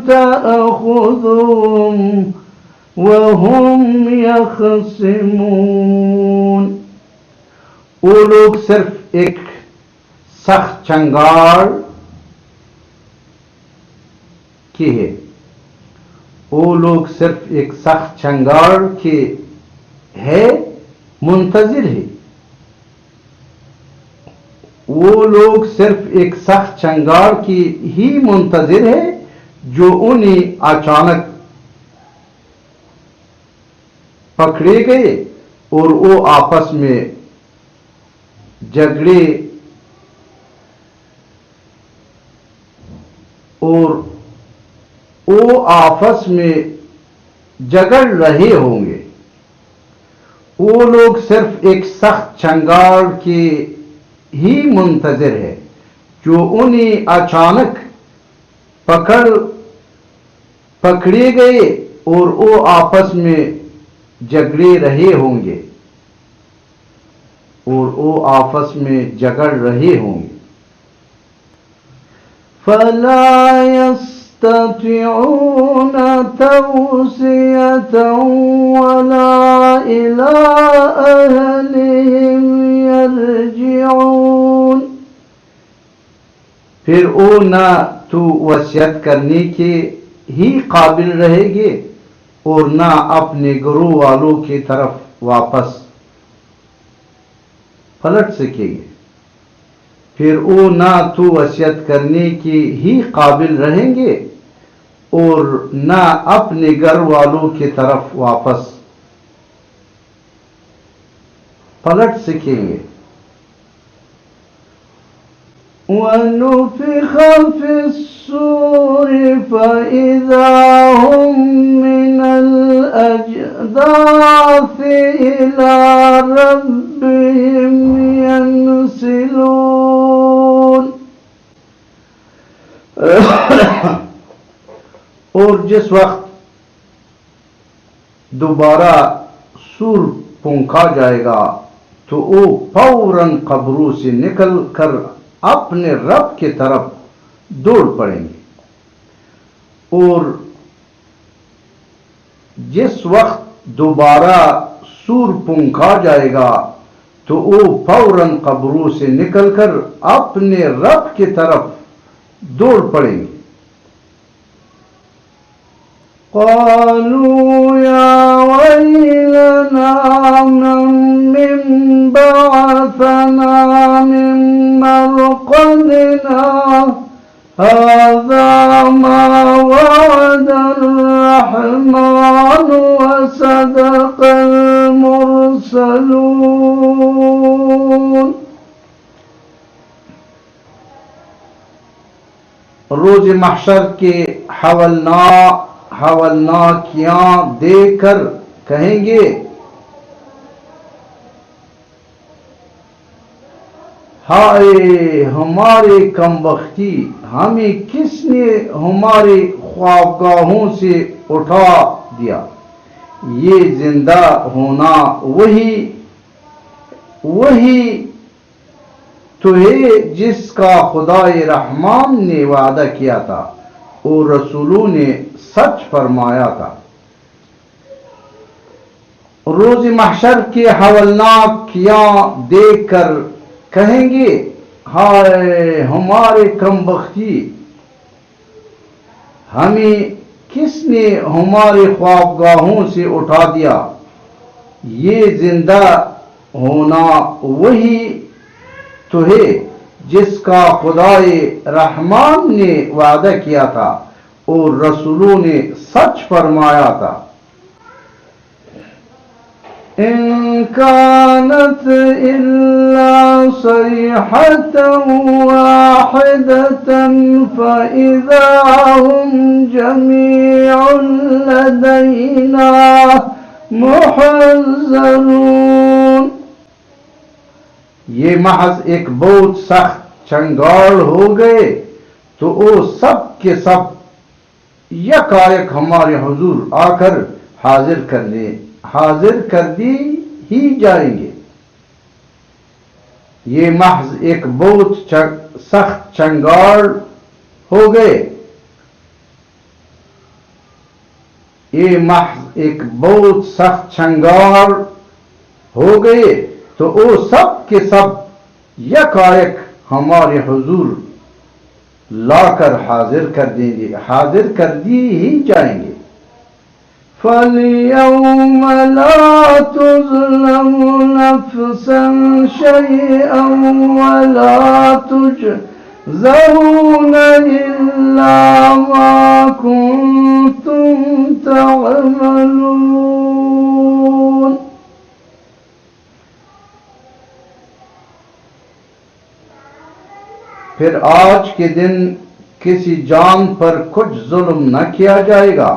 تأخذهم وهم يخصمون۔ وہ لوگ صرف ایک سخت چنگاڑ کی ہے، وہ لوگ صرف ایک سخت چنگاڑ کے ہے منتظر ہے، وہ لوگ صرف ایک سخت چنگاڑ کی ہی منتظر ہے جو انہیں اچانک پکڑے گئے اور وہ آپس میں جھگڑے اور وہ آپس میں جگڑ رہے ہوں گے. وہ لوگ صرف ایک سخت چنگاڑ کے ہی منتظر ہے جو انہیں اچانک پکڑے گئے اور وہ آپس میں جگڑے رہے ہوں گے. فَلَا يَسْتَطِيعُونَ تَوْصِيَةً وَلَا إِلَىٰ أَهْلِهِمْ يَرْجِعُونَ. پھر وہ نہ تو وصیت کرنے کے ہی قابل رہے گے اور نہ اپنے گروہ والوں کی طرف واپس پلٹ سکیں گے. پھر وہ نہ تو وصیت کرنے کے ہی قابل رہیں گے اور نہ اپنے گھر والوں کی طرف واپس پلٹ سکیں گے. وَنُفِخَ فِي الصُّورِ فَإِذَا هُم مِّنَ الْأَجْدَاثِ إِلَىٰ رَبِّهِمْ يَنْسِلُونَ. اور جس وقت دوبارہ سور پھونکا جائے گا تو وہ فوراً قبروں سے نکل کر اپنے رب کی طرف دوڑ پڑیں گے. اور جس وقت دوبارہ سور پھونکا جائے گا تو وہ فوراً قبروں سے نکل کر اپنے رب کی طرف دوڑ پڑیں گے. قالوا يا ويلنا من بعثنا من مرقدنا هذا ما وعد الرحمن وصدق المرسلون. روز محشر کے حولناکیاں دیکھ کر کہیں گے ہائے ہمارے کم بختی، ہمیں کس نے ہمارے خوابگاہوں سے اٹھا دیا. یہ زندہ ہونا وہی تو ہے جس کا خدائے رحمان نے وعدہ کیا تھا اور رسولوں نے سچ فرمایا تھا. روز محشر کے حولناکیاں دیکھ کر کہیں گے ہائے ہمارے کم بختی، ہمیں کس نے ہمارے خوابگاہوں سے اٹھا دیا. یہ زندہ ہونا وہی تو ہے جس کا خدائے رحمان نے وعدہ کیا تھا اور رسولوں نے سچ فرمایا تھا. إن كانت إلا صيحة واحدة فإذا هم جميع لدينا محضرون. یہ محض ایک بہت سخت چنگاڑ ہو گئے تو وہ سب کے سب یکایک ہمارے حضور آ کر حاضر کر دی ہی جائیں گے. یہ محض ایک بہت سخت چنگاڑ ہو گئے. یہ محض ایک بہت سخت چنگاڑ ہو گئے تو وہ سب کے سب یکایک ہمارے حضور لا کر حاضر کر دی ہی جائیں گے. فَالْيَوْمَ لَا تُظْلَمُ نَفْسًا شَيْئًا وَلَا تُجْزَوْنَ إِلَّا مَا كُنتُمْ تَعْمَلُونَ. پھر آج کے دن کسی جان پر کچھ ظلم نہ کیا جائے گا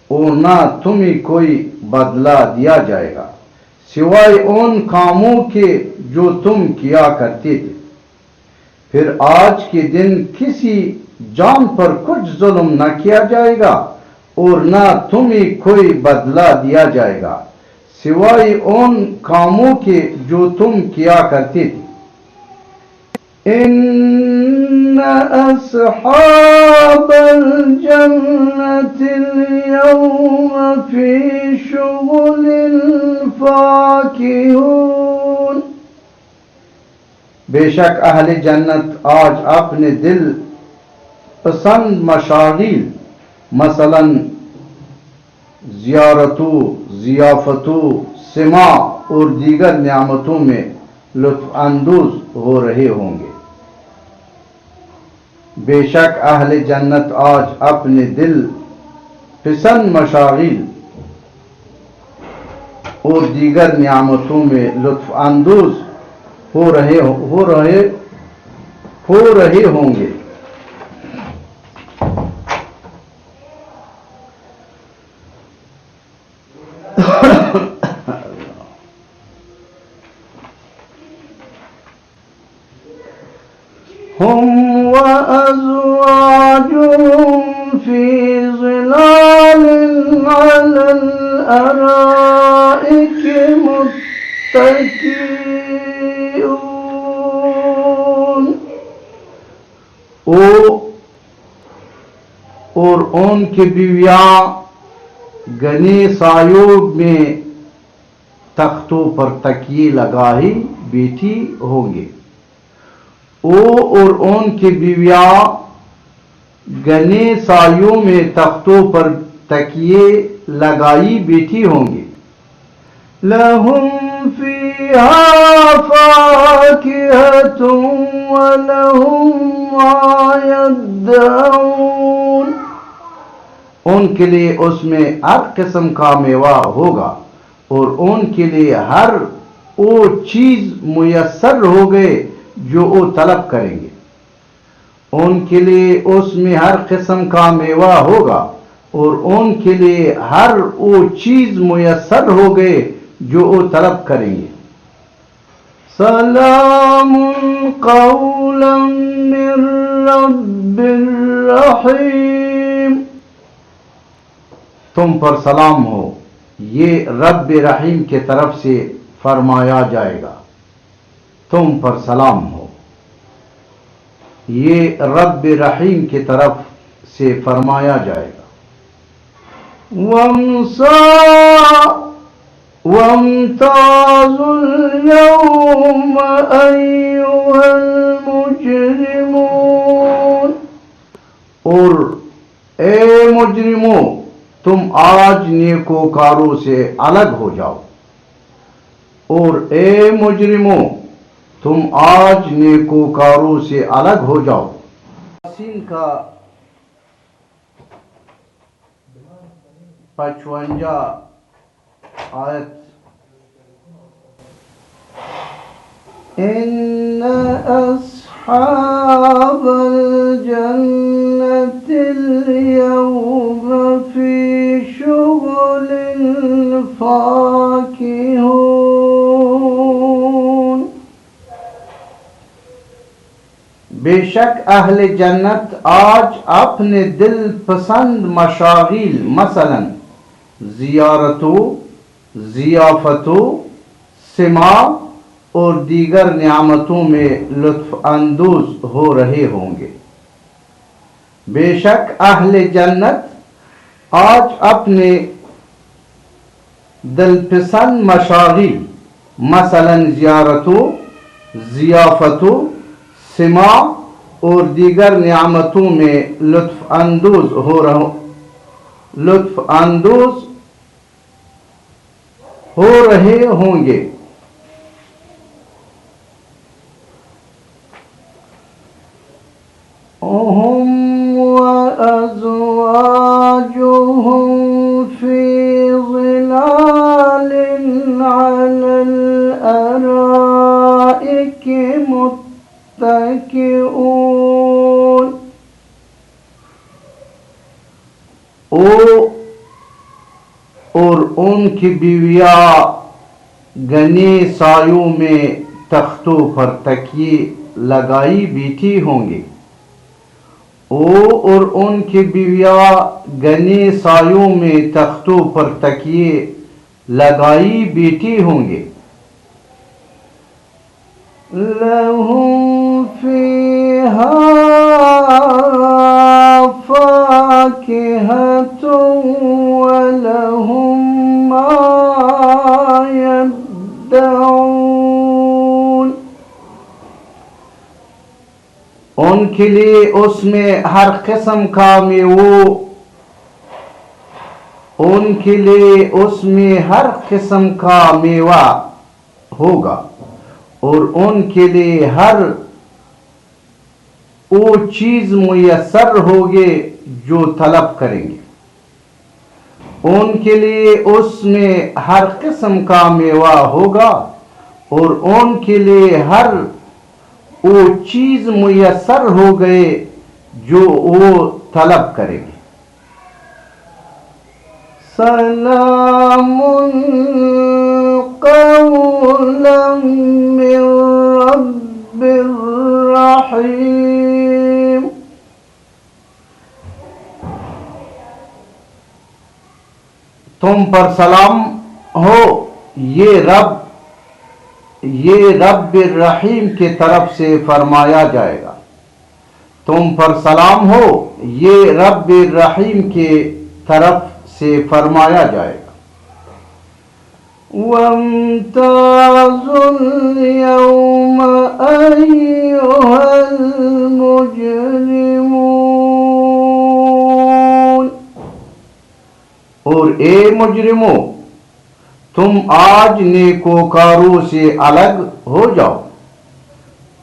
اور نہ تمہیں کوئی بدلہ دیا جائے گا سوائے ان کاموں کے جو تم کیا کرتے تھے۔ پھر آج کے دن کسی جان پر کچھ ظلم نہ کیا جائے گا اور نہ تمہیں کوئی بدلہ دیا جائے گا سوائے ان کاموں کے جو تم کیا کرتے تھے۔ ان اصحاب الجنة اليوم في شغل فاكهون، بے شک اہل جنت آج اپنے دل پسند مشاغل مثلا زیارتوں، ضیافتوں، سماع اور دیگر نعمتوں میں لطف اندوز ہو رہے ہوں گے۔ بے شک اہل جنت آج اپنے دل پسند مشاغل اور دیگر نعمتوں میں لطف اندوز ہو رہے ہوں گے۔ ہم وأزواجهم في ظلال على الأرائك متكئون، اور ان کی بیویاں گھنے سایوں میں تختوں پر تکیے لگائے بیٹھی ہوں گے۔ اور ان کی بیویاں گھنے سایوں میں تختوں پر تکیے لگائی بیٹھی ہوں گی۔ لَهُمْ فِيهَا فَاكِهَةٌ وَلَهُمْ مَا يَدَّعُونَ، ان کے لیے اس میں ہر قسم کا میوہ ہوگا اور ان کے لیے ہر وہ چیز میسر ہو گئے جو وہ طلب کریں گے۔ ان کے لیے اس میں ہر قسم کا میوہ ہوگا اور ان کے لیے ہر وہ چیز میسر ہو گئے جو وہ طلب کریں گے۔ سلام قولا من رب الرحیم، تم پر سلام ہو، یہ رب رحیم کی طرف سے فرمایا جائے گا۔ تم پر سلام ہو، یہ رب رحیم کی طرف سے فرمایا جائے گا۔ وَامْتَازُوا الْيَوْمَ أَيُّهَا الْمُجْرِمُونَ، اور اے مجرموں تم آج نیکوکاروں سے الگ ہو جاؤ۔ اور اے مجرموں تم آج نیکوکاروں سے الگ ہو جاؤ۔ یاسین کا 55 آیت۔ ان اصحاب الجنة اليوم في شغل فاكهون، بے شک اہل جنت آج اپنے دل پسند مشاغل مثلا زیارتوں، ضیافتوں، سماع اور دیگر نعمتوں میں لطف اندوز ہو رہے ہوں گے۔ بے شک اہل جنت آج اپنے دل پسند مشاغل مثلا زیارتوں، ضیافتوں، سماع اور دیگر نعمتوں میں لطف اندوز ہو رہے ہوں گے۔ ہم وأزواجهم في ظلال على الأرائك متكئون، اور ان کی بیویاں گھنے سایوں میں تختوں پر تکیے لگائی بیٹھی ہوں گی. اور ان کی بیویاں گھنے سایوں میں تختوں پر تکیے لگائی بیٹھی ہوں گی. لَهُمْ فِيهَا فَاكِهَةٌ وَلَهُمْ مَا يَدَّعُونَ. ان کے لیے اس میں ہر قسم کا میوہ، ان کے لیے اس میں ہر قسم کا میوہ ہوگا، اور ان کے لیے ہر وہ چیز میسر ہوگی جو طلب کریں گے. ان کے لیے اس میں ہر قسم کا میوہ ہوگا، اور ان کے لیے ہر وہ چیز میسر ہو گئے جو وہ طلب کریں گے. سلام قولا من رب الرحیم. تم پر سلام ہو، یہ رب الرحیم کی طرف سے فرمایا جائے گا. تم پر سلام ہو، یہ رب الرحیم کی طرف سے فرمایا جائے گا. وَامْتَازُوا الْيَوْمَ أَيُّهَا الْمُجْرِمُونَ. اور اے مجرموں، تم آج نیکوکاروں سے الگ ہو جاؤ.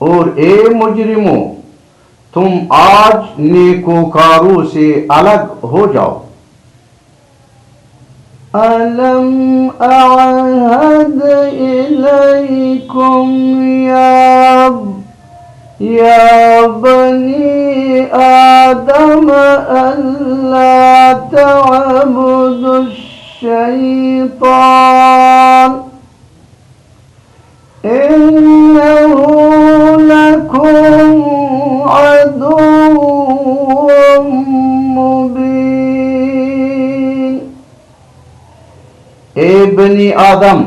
اور اے مجرموں، تم آج نیکوکاروں سے الگ ہو جاؤ. أَلَمْ أَعْهَدْ إِلَيْكُمْ يَا بَنِي آدَمَ أَلَّا تَعْبُدُوا الشَّيْطَانَ إِنَّهُ لَكُمْ عَدُوٌّ مُّبِينٌ. اے بنی آدم،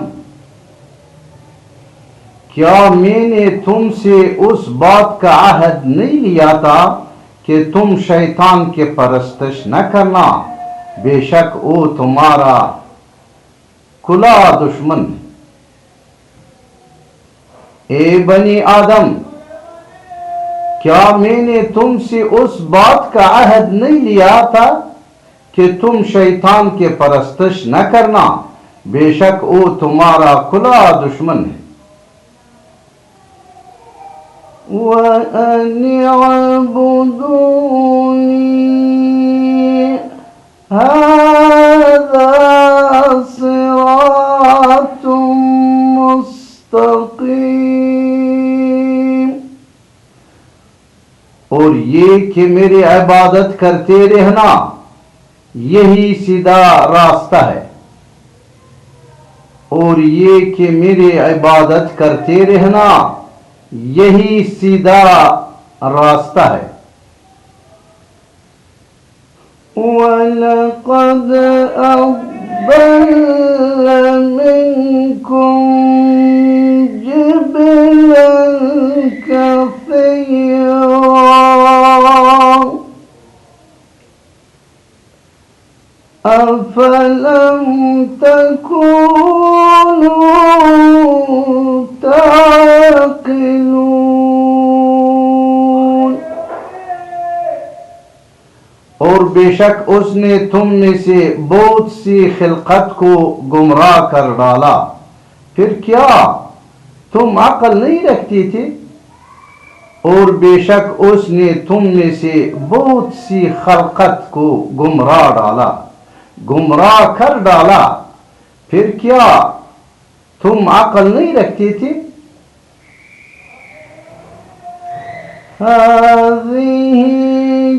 کیا میں نے تم سے اس بات کا عہد نہیں لیا تھا کہ تم شیطان کی پرستش نہ کرنا؟ بے شک وہ تمہارا کھلا دشمن ہے. اے بنی آدم، کیا میں نے تم سے اس بات کا عہد نہیں لیا تھا کہ تم شیطان کی پرستش نہ کرنا؟ بے شک وہ تمہارا کھلا دشمن ہے. وَأَنِ اعْبُدُونِي هَذَا صِرَاطٌ مُّسْتَقِيمٌ. اور یہ کہ میری عبادت کرتے رہنا، یہی سیدھا راستہ ہے. اور یہ کہ میری عبادت کرتے رہنا، یہی سیدھا راستہ ہے. وَلَقَدْ أَضَلَّ مِنكُمْ جِبِلًا كَثِيرًا أَفَلَمْ تَكُونُوا تَعْقِلُونَ. اور بے شک اس نے تم میں سے بہت سی خلقت کو گمراہ کر ڈالا. پھر کیا تم عقل نہیں رکھتی تھے؟ اور بے شک اس نے تم میں سے بہت سی خلقت کو گمراہ کر ڈالا. پھر کیا تم عقل نہیں رکھتی تھی؟ هَذِهِ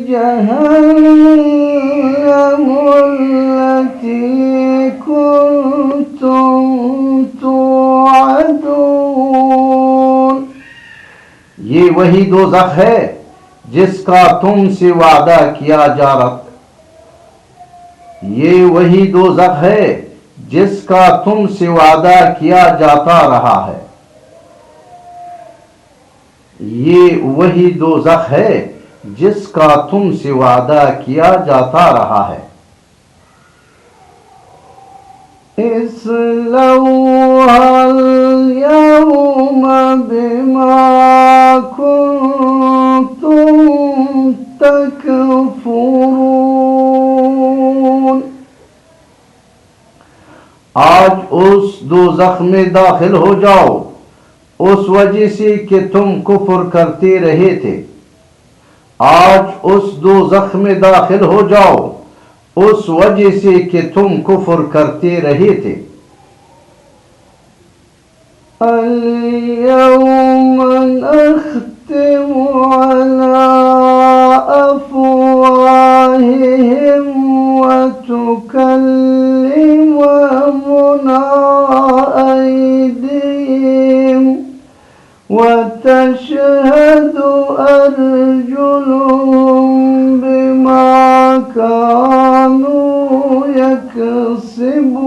جَهَنَّمُ یہ وہی دوزخ ہے جس کا تم سے وعدہ کیا جا رہا یہ وہی دوزخ ہے جس کا تم سے وعدہ کیا جاتا رہا ہے یہ وہی دوزخ ہے جس کا تم سے وعدہ کیا جاتا رہا ہے اصلوها اليوم بما كنتم تكفرون آج اس دوزخ میں داخل ہو جاؤ اس وجہ سے کہ تم کفر کرتے رہے تھے آج اس دوزخ میں داخل ہو جاؤ اس وجہ سے کہ تم کفر کرتے رہے تھے اليوم نختم على أفواههم وتكلمنا أيديهم وتشهد أرجلهم بما كانوا يكسبون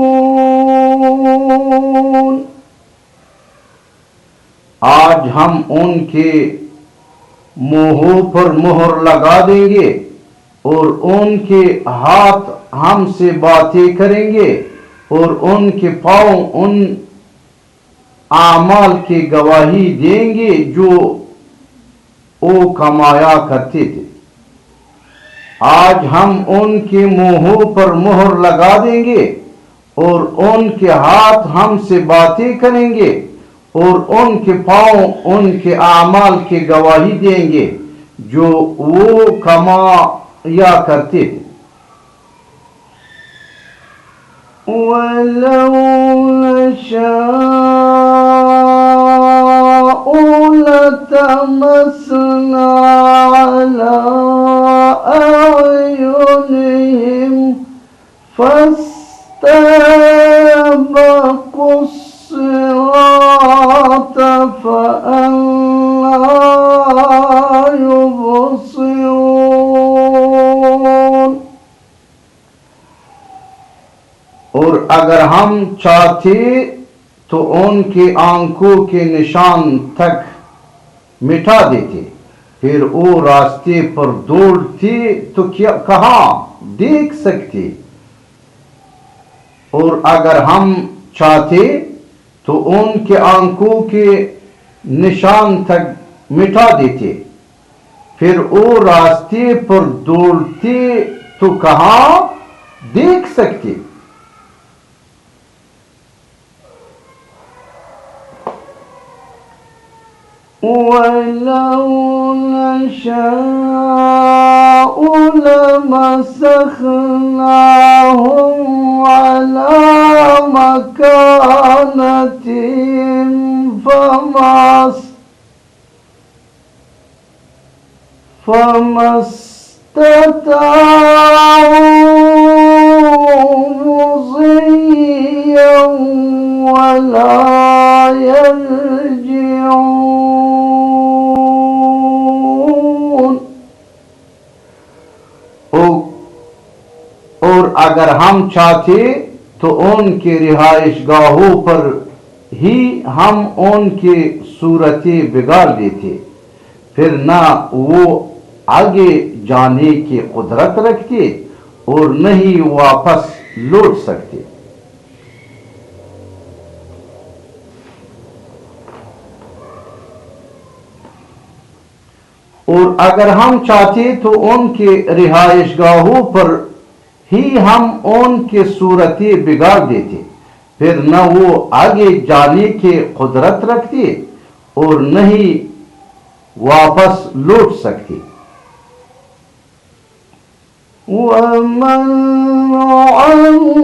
آج ہم ان کے منہوں پر مہر لگا دیں گے اور ان کے ہاتھ ہم سے باتیں کریں گے اور ان کے پاؤں ان اعمال کی گواہی دیں گے جو وہ کمایا کرتے تھے آج ہم ان کے منہوں پر مہر لگا دیں گے اور ان کے ہاتھ ہم سے باتیں کریں گے اور ان کے پاؤں ان کے اعمال کی گواہی دیں گے جو وہ کمایا کرتے تھے وَلَوْ نَشَاءُ لَطَمَسْنَا عَلَىٰ أَعْيُنِهِمْ فَاسْتَبَقُوا الصِّرَاطَ فَأَنَّىٰ يُبْصِرُونَ اور اگر ہم چاہتے تو ان کے آنکھوں کے نشان تک مٹا دیتے پھر وہ راستے پر دوڑتے تو کہاں دیکھ سکتے اور اگر ہم چاہتے تو ان کے آنکھوں کے نشان تک مٹا دیتے پھر وہ راستے پر دوڑتے تو کہاں دیکھ سکتے وَلَوْ نَشَاءُ لَمَسَخْنَاهُمْ عَلَى مَكَانَتِهِمْ فَمَا اسْتَطَاعُوا مُضِيًّا وَلَا يَرْجِعُونَ اور اگر ہم چاہتے تو ان کے رہائش گاہوں پر ہی ہم ان کی صورتیں بگاڑ دیتے پھر نہ وہ آگے جانے کی قدرت رکھتے اور نہ ہی واپس لوٹ سکتے اور اگر ہم چاہتے تو ان کے رہائش گاہوں پر ہی ہم ان کی صورتیں بگاڑ دیتے پھر نہ وہ آگے جانے کی قدرت رکھتے اور نہ ہی واپس لوٹ سکتے وَمَنْ نُعَمِّرْهُ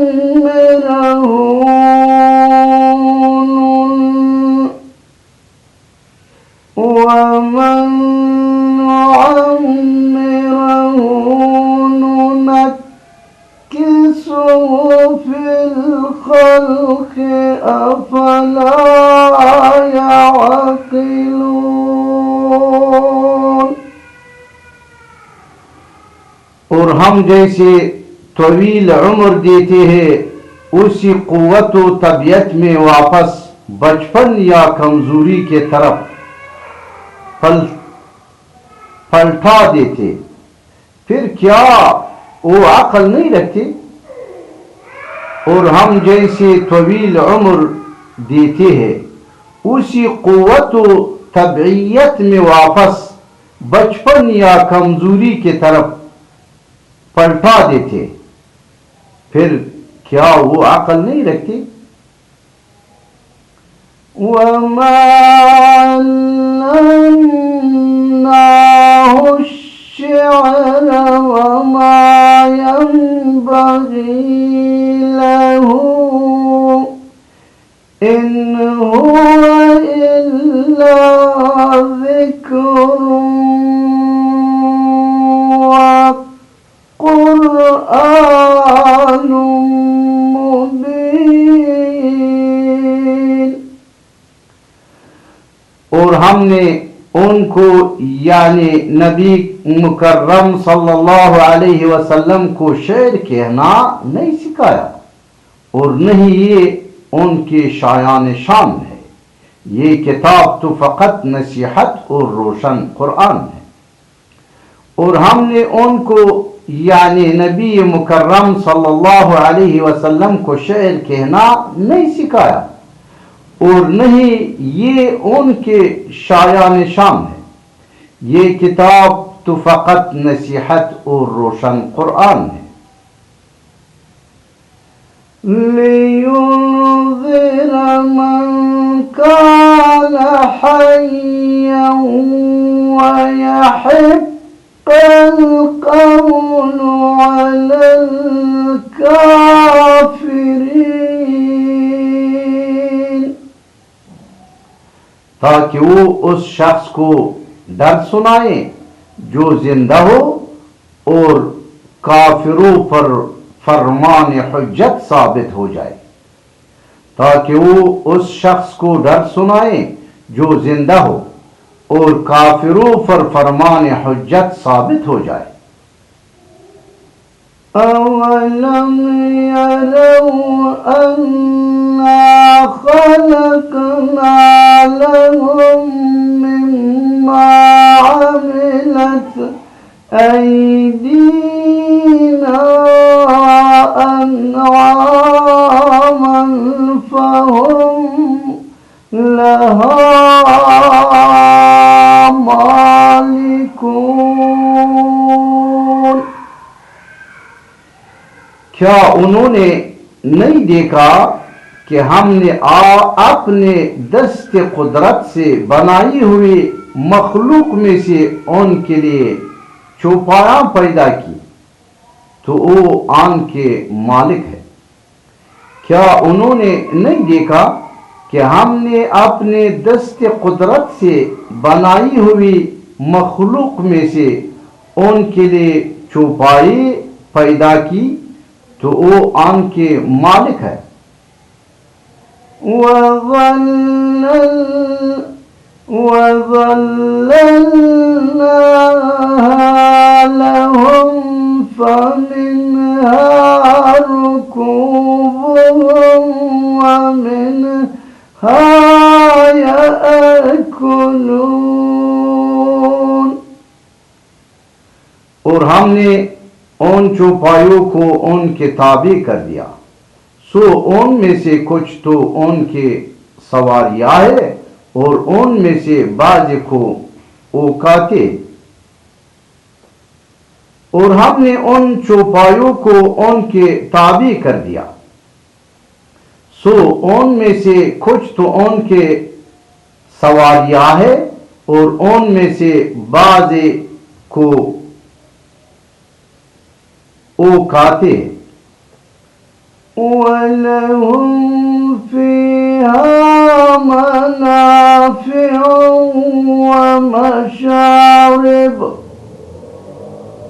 نُنَكِّسُهُ فِي الْخَلْقِ أَفَلَا يَعْقِلُونَ اور ہم جیسے طویل عمر دیتے ہیں اسی قوت و طبیعت میں واپس بچپن یا کمزوری کے طرف پلٹا دیتے، پھر کیا وہ عقل نہیں رکھتے؟ اور ہم جیسے طویل عمر دیتے ہیں اسی قوت و طبیعت میں واپس بچپن یا کمزوری کے طرف پلٹا دیتے، پھر کیا وہ عقل نہیں رکھتے؟ وَمَا عَلَّمْنَاهُ الشِّعْرَ وَمَا يَنبَغِي لَهُ إِنْ هُوَ إِلَّا ذِكْرٌ وَقُرْآنٌ مُبِينٌ۔ اور ہم نے ان کو یعنی نبی مکرم صلی اللہ علیہ وسلم کو شعر کہنا نہیں سکھایا، اور نہیں یہ ان کے شایان شان ہے، یہ کتاب تو فقط نصیحت اور روشن قرآن ہے۔ اور ہم نے ان کو یعنی نبی مکرم صلی اللہ علیہ وسلم کو شعر کہنا نہیں سکھایا، اور نہیں یہ ان کے شایان شان ہے، یہ کتاب تو فقط نصیحت اور روشن قرآن ہے۔ لِيُنذِرَ مَن كَانَ حَيًّا وَيَحِقَّ الْقَوْلُ عَلَى الْكَافِرِينَ، تاکہ وہ اس شخص کو ڈر سنائیں جو زندہ ہو اور کافروں پر فرمان حجت ثابت ہو جائے، تاکہ وہ اس شخص کو ڈر سنائیں جو زندہ ہو اور کافروں پر فرمان حجت ثابت ہو جائے۔ أَوَلَمْ يَرَوْا أَنَّا خَلَقْنَا لَهُم مِّمَّا عَمِلَتْ أَيْدِينَا أَنْعَامًا فَهُمْ لَهَا مَالِكُونَ۔ کیا انہوں نے نہیں دیکھا کہ ہم نے اپنے دست قدرت سے بنائی ہوئی مخلوق میں سے ان کے لیے چوپایاں پیدا کی تو وہ آن کے مالک ہے؟ کیا انہوں نے نہیں دیکھا کہ ہم نے اپنے دست قدرت سے بنائی ہوئی مخلوق میں سے ان کے لیے چوپائی پیدا کی تو وہ آن کے مالک ہے؟ وَظَلَّلْنَاهَا لَهُمْ فَمِنْهَا رُكُوبُهُمْ وَمِنْهَا يَأْكُلُونَ۔ اور ہم نے ان چوپایوں کو ان کے تابع کر دیا، سو ان میں سے کچھ تو ان کے سواریاں ہے اور ان میں سے بعض کو وہ کھاتے۔ اور ہم نے ان چوپایوں کو ان کے تابع کر دیا، سو ان میں سے کچھ تو ان کے سواریاں ہے اور ان میں سے بعض کو وہ کھاتے۔ وَلَهُمْ فِيهَا مَنَافِعُ وَمَشَارِبُ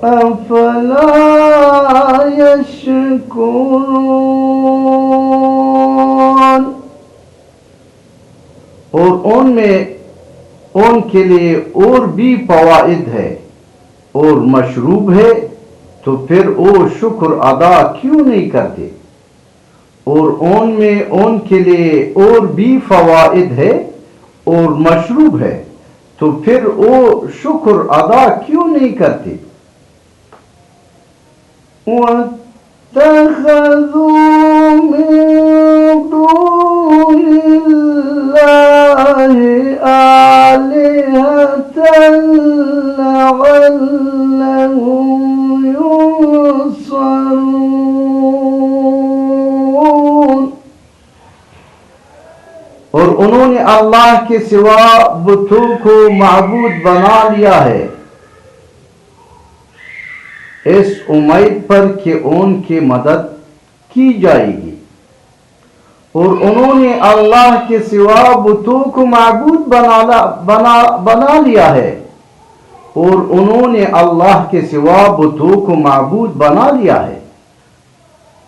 أَفَلَا يَشْكُرُونَ۔ اور ان میں ان کے لیے اور بھی فوائد ہے اور مشروب ہے، تو پھر وہ شکر ادا کیوں نہیں کرتے؟ اور ان میں ان کے لیے اور بھی فوائد ہے اور مشروب ہے، تو پھر وہ شکر ادا کیوں نہیں کرتے؟ وَاتَّخَذُوا مِن دُونِ اللَّهِ آلِهَةً لَعَلَّهُمْ يُنصَرُونَ۔ اور انہوں نے اللہ کے سوا بتوں کو معبود بنا لیا ہے اس امید پر کہ ان کی مدد کی جائے گی۔ اور انہوں نے اللہ کے سوا بتوں کو معبود بنا لیا ہے، اور انہوں نے اللہ کے سوا بتوں کو معبود بنا لیا ہے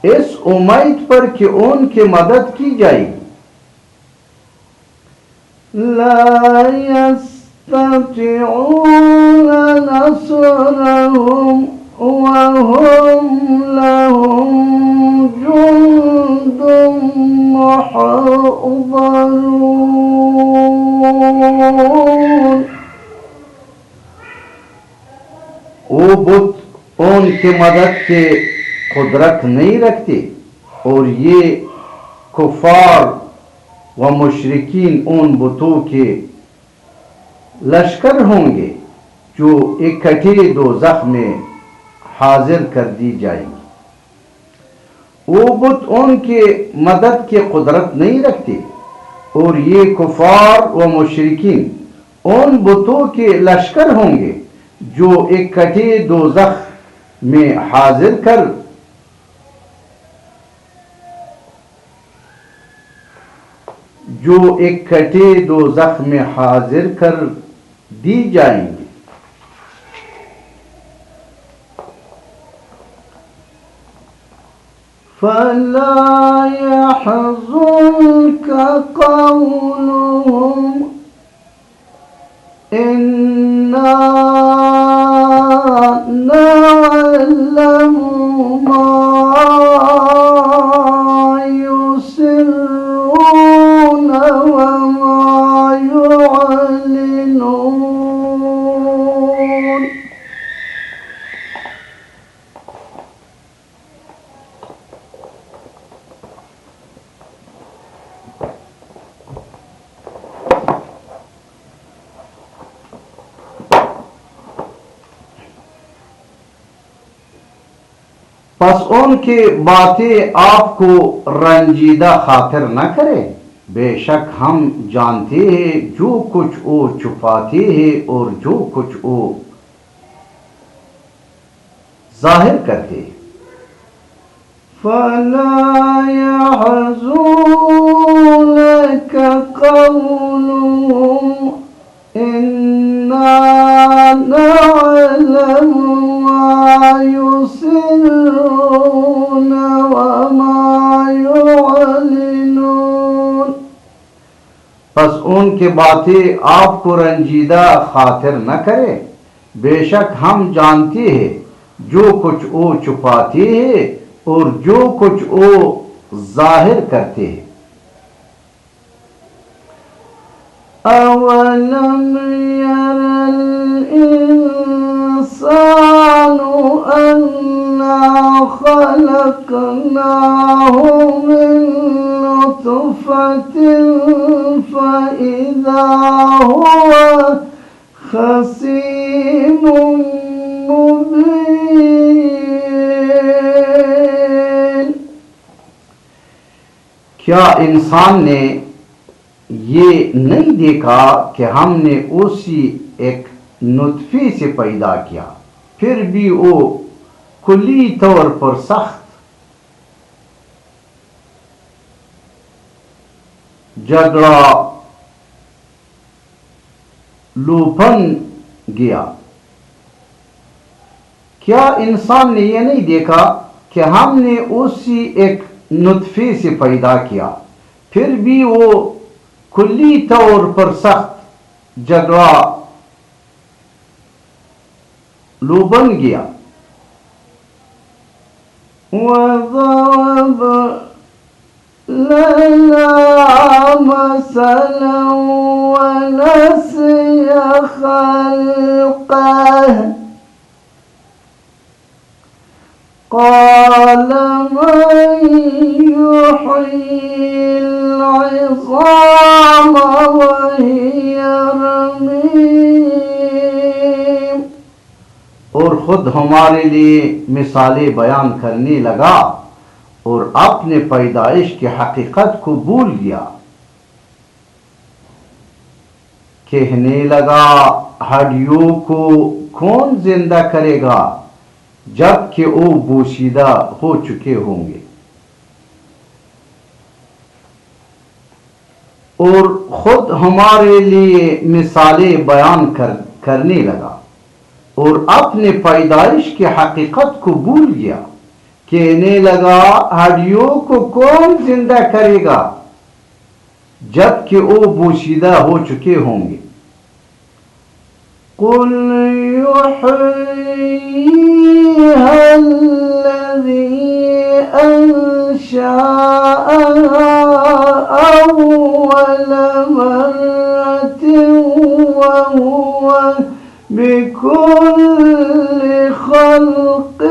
اس امید پر کہ ان کی مدد کی جائے گی۔ لا يستطيعون نصرهم وهم لهم جند محضرون۔ وہ بت ان کی مدد کی قدرت نہیں رکھتے، اور یہ کفار و مشرکین ان بتوں کے لشکر ہوں گے جو اکٹھے دوزخ میں حاضر کر دی جائیں گی۔ وہ بت ان کے مدد کی قدرت نہیں رکھتے، اور یہ کفار و مشرکین ان بتوں کے لشکر ہوں گے جو اکٹھے دوزخ میں حاضر کر دی جائیں گی۔ فَلَا يَحْزُنْكَ قَوْلُهُمْ إِنَّا نَعْلَمُ مَا يُسِرُّونَ وَمَا يُعْلِنُونَ۔ پس ان کی باتیں آپ کو رنجیدہ خاطر نہ کرے، بے شک ہم جانتے ہیں جو کچھ وہ چھپاتے ہیں اور جو کچھ وہ ظاہر کرتے ہیں۔ فَلَا يَحْزُنكَ قَوْلُهُمْ إِنَّا نَعْلَمُ مَا يُسِرُّونَ وَمَا يُعْلِنُونَ۔ پس ان کی باتیں آپ کو رنجیدہ خاطر نہ کرے، بے شک ہم جانتے ہیں جو کچھ وہ چھپاتے ہیں اور جو کچھ وہ ظاہر کرتے ہیں۔ أَوَلَمْ يَرَ الْإِنسَانُ أَنَّا خَلَقْنَاهُ مِن نُّطْفَةٍ فَإِذَا هُوَ خَصِيمٌ مُّبِينٌ۔ کیا انسان نے یہ نہیں دیکھا کہ ہم نے اسی ایک نطفے سے پیدا کیا، پھر بھی وہ کلی طور پر سخت جھگڑا لوپن گیا۔ کیا انسان نے یہ نہیں دیکھا کہ ہم نے اسی ایک نطفے سے پیدا کیا، پھر بھی وہ کلی طور پر سخت جھگڑا لو بن گیا. وضرب لنا مثلا ونسي خلقه قال من يحيي العظام وهي رميم. اور خود ہمارے لیے مثالیں بیان کرنے لگا اور اپنے پیدائش کی حقیقت کو بھول گیا. کہنے لگا ہڈیوں کو کون زندہ کرے گا جب کہ وہ بوسیدہ ہو چکے ہوں گے. اور خود ہمارے لیے مثالیں بیان کرنے لگا اور اپنے پیدائش کی حقیقت کو بھول گیا. کہنے لگا ہڈیوں کو کون زندہ کرے گا جب کہ وہ بوسیدہ ہو چکے ہوں گے. قل يحييها الذي أنشأها أول مرة وهو بكل خلق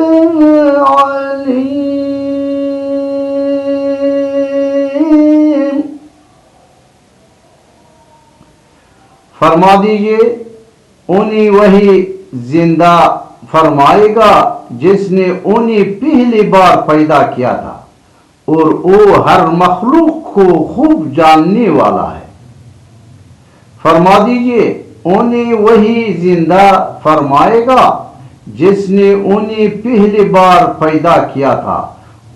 عليم. فرما دیجئے انہیں وہی زندہ فرمائے گا جس نے انہیں پہلی بار پیدا کیا تھا اور وہ ہر مخلوق کو خوب جاننے والا ہے. فرما دیجئے انہیں وہی زندہ فرمائے گا جس نے انہیں پہلی بار پیدا کیا تھا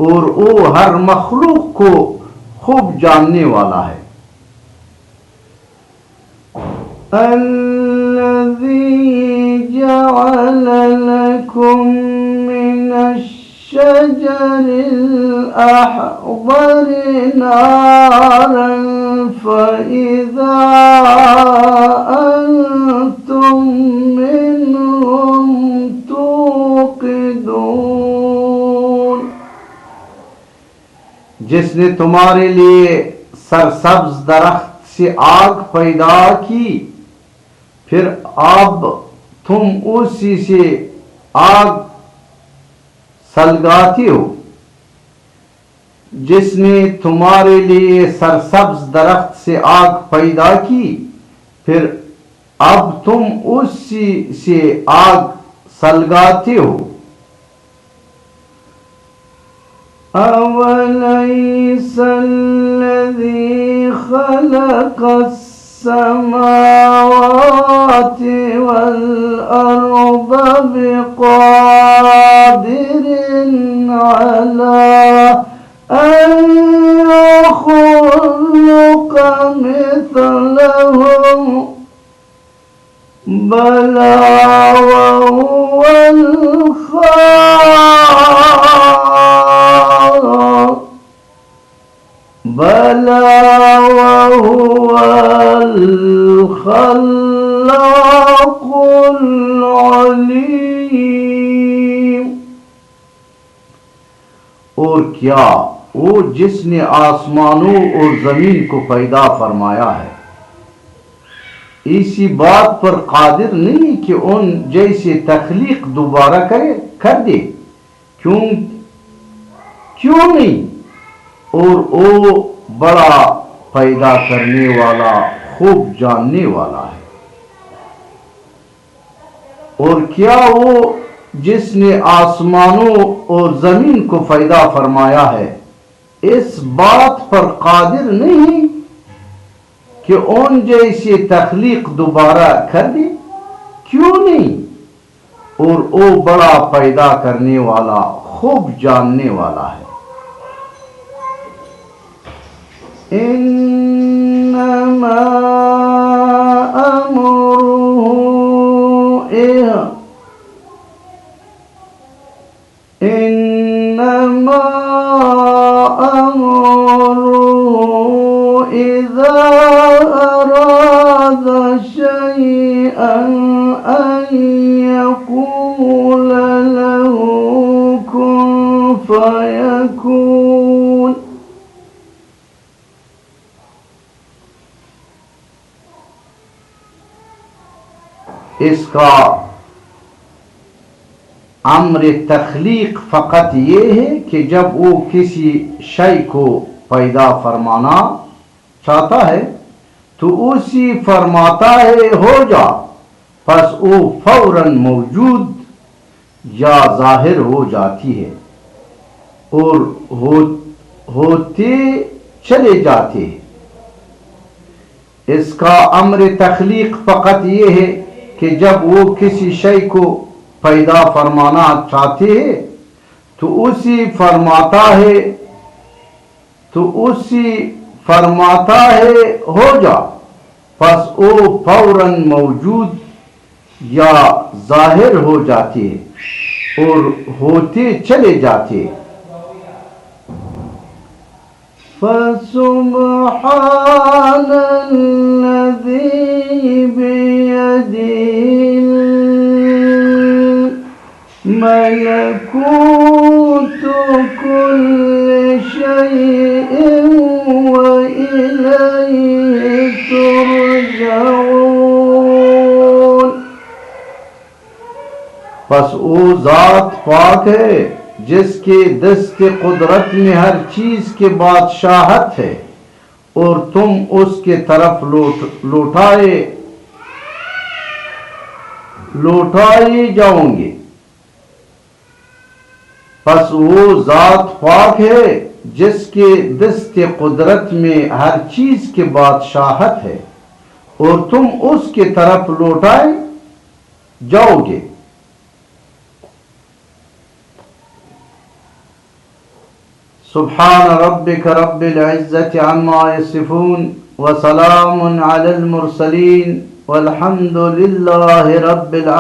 اور وہ ہر مخلوق کو خوب جاننے والا ہے. الذي جعل لكم من الشجر الأخضر نارا فإذا أنتم منهم توقدون. جس نے تمہارے لیے سرسبز درخت سے آگ پیدا کی پھر اب تم اسی سے آگ سلگاتے ہو. جس نے تمہارے لیے سرسبز درخت سے آگ پیدا کی پھر اب تم اسی سے آگ سلگاتے ہو. أوليس الذي خلق السماوات والأرض بقادر على أن يخلق مثلهم بلى وهو الخلاق العليم. اور کیا وہ جس نے آسمانوں اور زمین کو پیدا فرمایا ہے اسی بات پر قادر نہیں کہ ان جیسے تخلیق دوبارہ کر دے؟ کیوں نہیں؟ اور وہ بڑا پیدا کرنے والا خوب جاننے والا ہے. اور کیا وہ جس نے آسمانوں اور زمین کو پیدا فرمایا ہے اس بات پر قادر نہیں کہ ان جیسے تخلیق دوبارہ کر دے؟ کیوں نہیں؟ اور وہ بڑا پیدا کرنے والا خوب جاننے والا ہے. إنما أمره إذا أراد شيئا شيئا أن يقول له كن فيكون. اس کا امر تخلیق فقط یہ ہے کہ جب وہ کسی شے کو پیدا فرمانا چاہتا ہے تو اسی فرماتا ہے ہو جا، پس وہ فوراً موجود یا ظاہر ہو جاتی ہے اور ہوتے چلے جاتے ہیں۔ اس کا امر تخلیق فقط یہ ہے کہ جب وہ کسی شے کو پیدا فرمانا چاہتے ہیں تو اسی فرماتا ہے ہو جا، پس وہ فوراً موجود یا ظاہر ہو جاتے ہیں اور ہوتے چلے جاتے ہیں۔ فسبحان الذي بيده ملكوت كل شيء وإليه ترجعون۔ پس وہ ذات پاک ہے جس کے دست قدرت میں ہر چیز کے بادشاہت ہے اور تم اس کے طرف لوٹائے جاؤ گے۔ پس وہ ذات پاک ہے جس کے دست قدرت میں ہر چیز کے بادشاہت ہے اور تم اس کے طرف لوٹائے جاؤ گے۔ سبحان ربك رب العزة عما يصفون وسلام على المرسلين والحمد لله رب العالمين۔